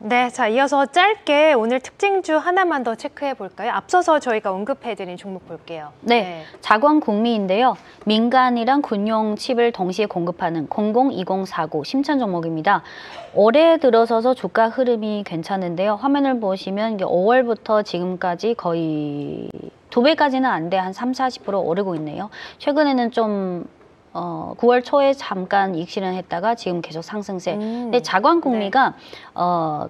네, 자 이어서 짧게 오늘 특징주 하나만 더 체크해 볼까요? 앞서서 저희가 언급해드린 종목 볼게요. 네, 자광국미인데요. 민간이랑 군용 칩을 동시에 공급하는 002040 심천 종목입니다. 올해 들어서서 주가 흐름이 괜찮은데요. 화면을 보시면 이게 5월부터 지금까지 거의 2배까지는 안 돼, 한 30-40% 오르고 있네요. 최근에는 좀 9월 초에 잠깐 이익 실현했다가 지금 계속 상승세. 근데 자광국미가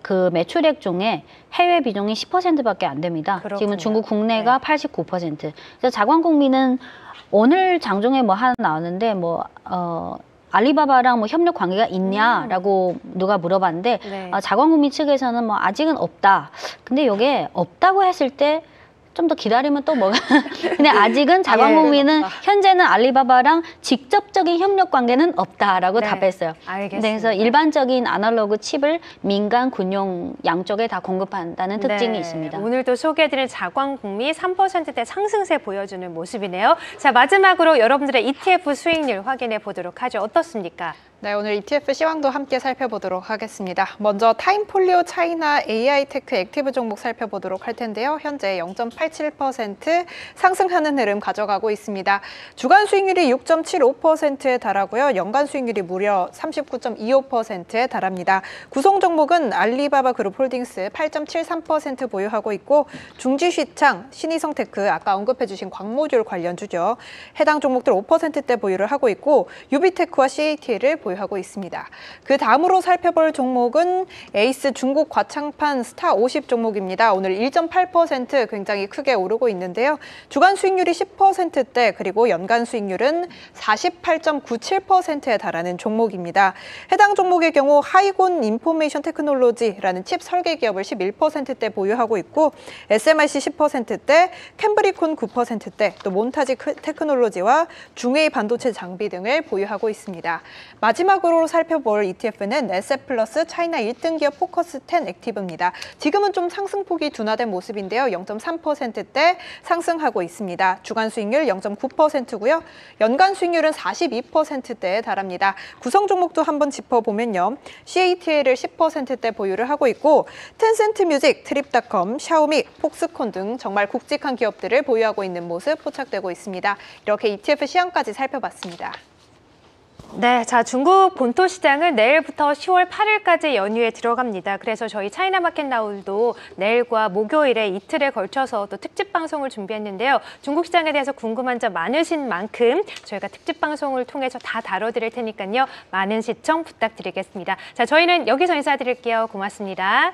그 매출액 중에 해외 비중이 10%밖에 안 됩니다. 그렇군요. 지금 중국 국내가 89%. 그래서 자광국미는 오늘 장중에 뭐 하나 나왔는데 알리바바랑 뭐 협력 관계가 있냐라고 누가 물어봤는데 네. 자광국미 측에서는 뭐 아직은 없다. 근데 이게 없다고 했을 때 좀 더 기다리면 또 뭐가 근데 아직은 자광국미는 현재는 알리바바랑 직접적인 협력 관계는 없다라고 네, 답했어요. 알겠습니다. 그래서 일반적인 아날로그 칩을 민간 군용 양쪽에 다 공급한다는 특징이 네, 있습니다. 오늘도 소개해드린 자광국미 3%대 상승세 보여주는 모습이네요. 자 마지막으로 여러분들의 ETF 수익률 확인해 보도록 하죠. 어떻습니까? 네, 오늘 ETF 시황도 함께 살펴보도록 하겠습니다. 먼저 타임폴리오 차이나 AI테크 액티브 종목 살펴보도록 할 텐데요. 현재 0.87% 상승하는 흐름 가져가고 있습니다. 주간 수익률이 6.75%에 달하고요. 연간 수익률이 무려 39.25%에 달합니다. 구성 종목은 알리바바 그룹홀딩스 8.73% 보유하고 있고 중지시창, 신희성테크 아까 언급해 주신 광모듈 관련주죠. 해당 종목들 5%대 보유를 하고 있고 유비테크와 CATL을 보유하고 있습니다. 그 다음으로 살펴볼 종목은 에이스 중국 과창판 스타 50 종목입니다. 오늘 1.8% 굉장히 크게 오르고 있는데요. 주간 수익률이 10%대 그리고 연간 수익률은 48.97%에 달하는 종목입니다. 해당 종목의 경우 하이곤 인포메이션 테크놀로지라는 칩 설계 기업을 11%대 보유하고 있고 SMIC 10%대, 캠브리콘 9%대, 또 몬타지 테크놀로지와 중웨이 반도체 장비 등을 보유하고 있습니다. 마지막으로 살펴볼 ETF는 에셋플러스 차이나 1등 기업 포커스 10 액티브입니다. 지금은 좀 상승폭이 둔화된 모습인데요. 0.3%대 상승하고 있습니다. 주간 수익률 0.9%고요. 연간 수익률은 42%대에 달합니다. 구성 종목도 한번 짚어보면요. CATL을 10%대 보유를 하고 있고 텐센트 뮤직, 트립닷컴, 샤오미, 폭스콘 등 정말 굵직한 기업들을 보유하고 있는 모습 포착되고 있습니다. 이렇게 ETF 시황까지 살펴봤습니다. 네, 자 중국 본토 시장은 내일부터 10월 8일까지 연휴에 들어갑니다. 그래서 저희 차이나마켓나우도 내일과 목요일에 이틀에 걸쳐서 또 특집 방송을 준비했는데요. 중국 시장에 대해서 궁금한 점 많으신 만큼 저희가 특집 방송을 통해서 다 다뤄드릴 테니까요. 많은 시청 부탁드리겠습니다. 자, 저희는 여기서 인사드릴게요. 고맙습니다.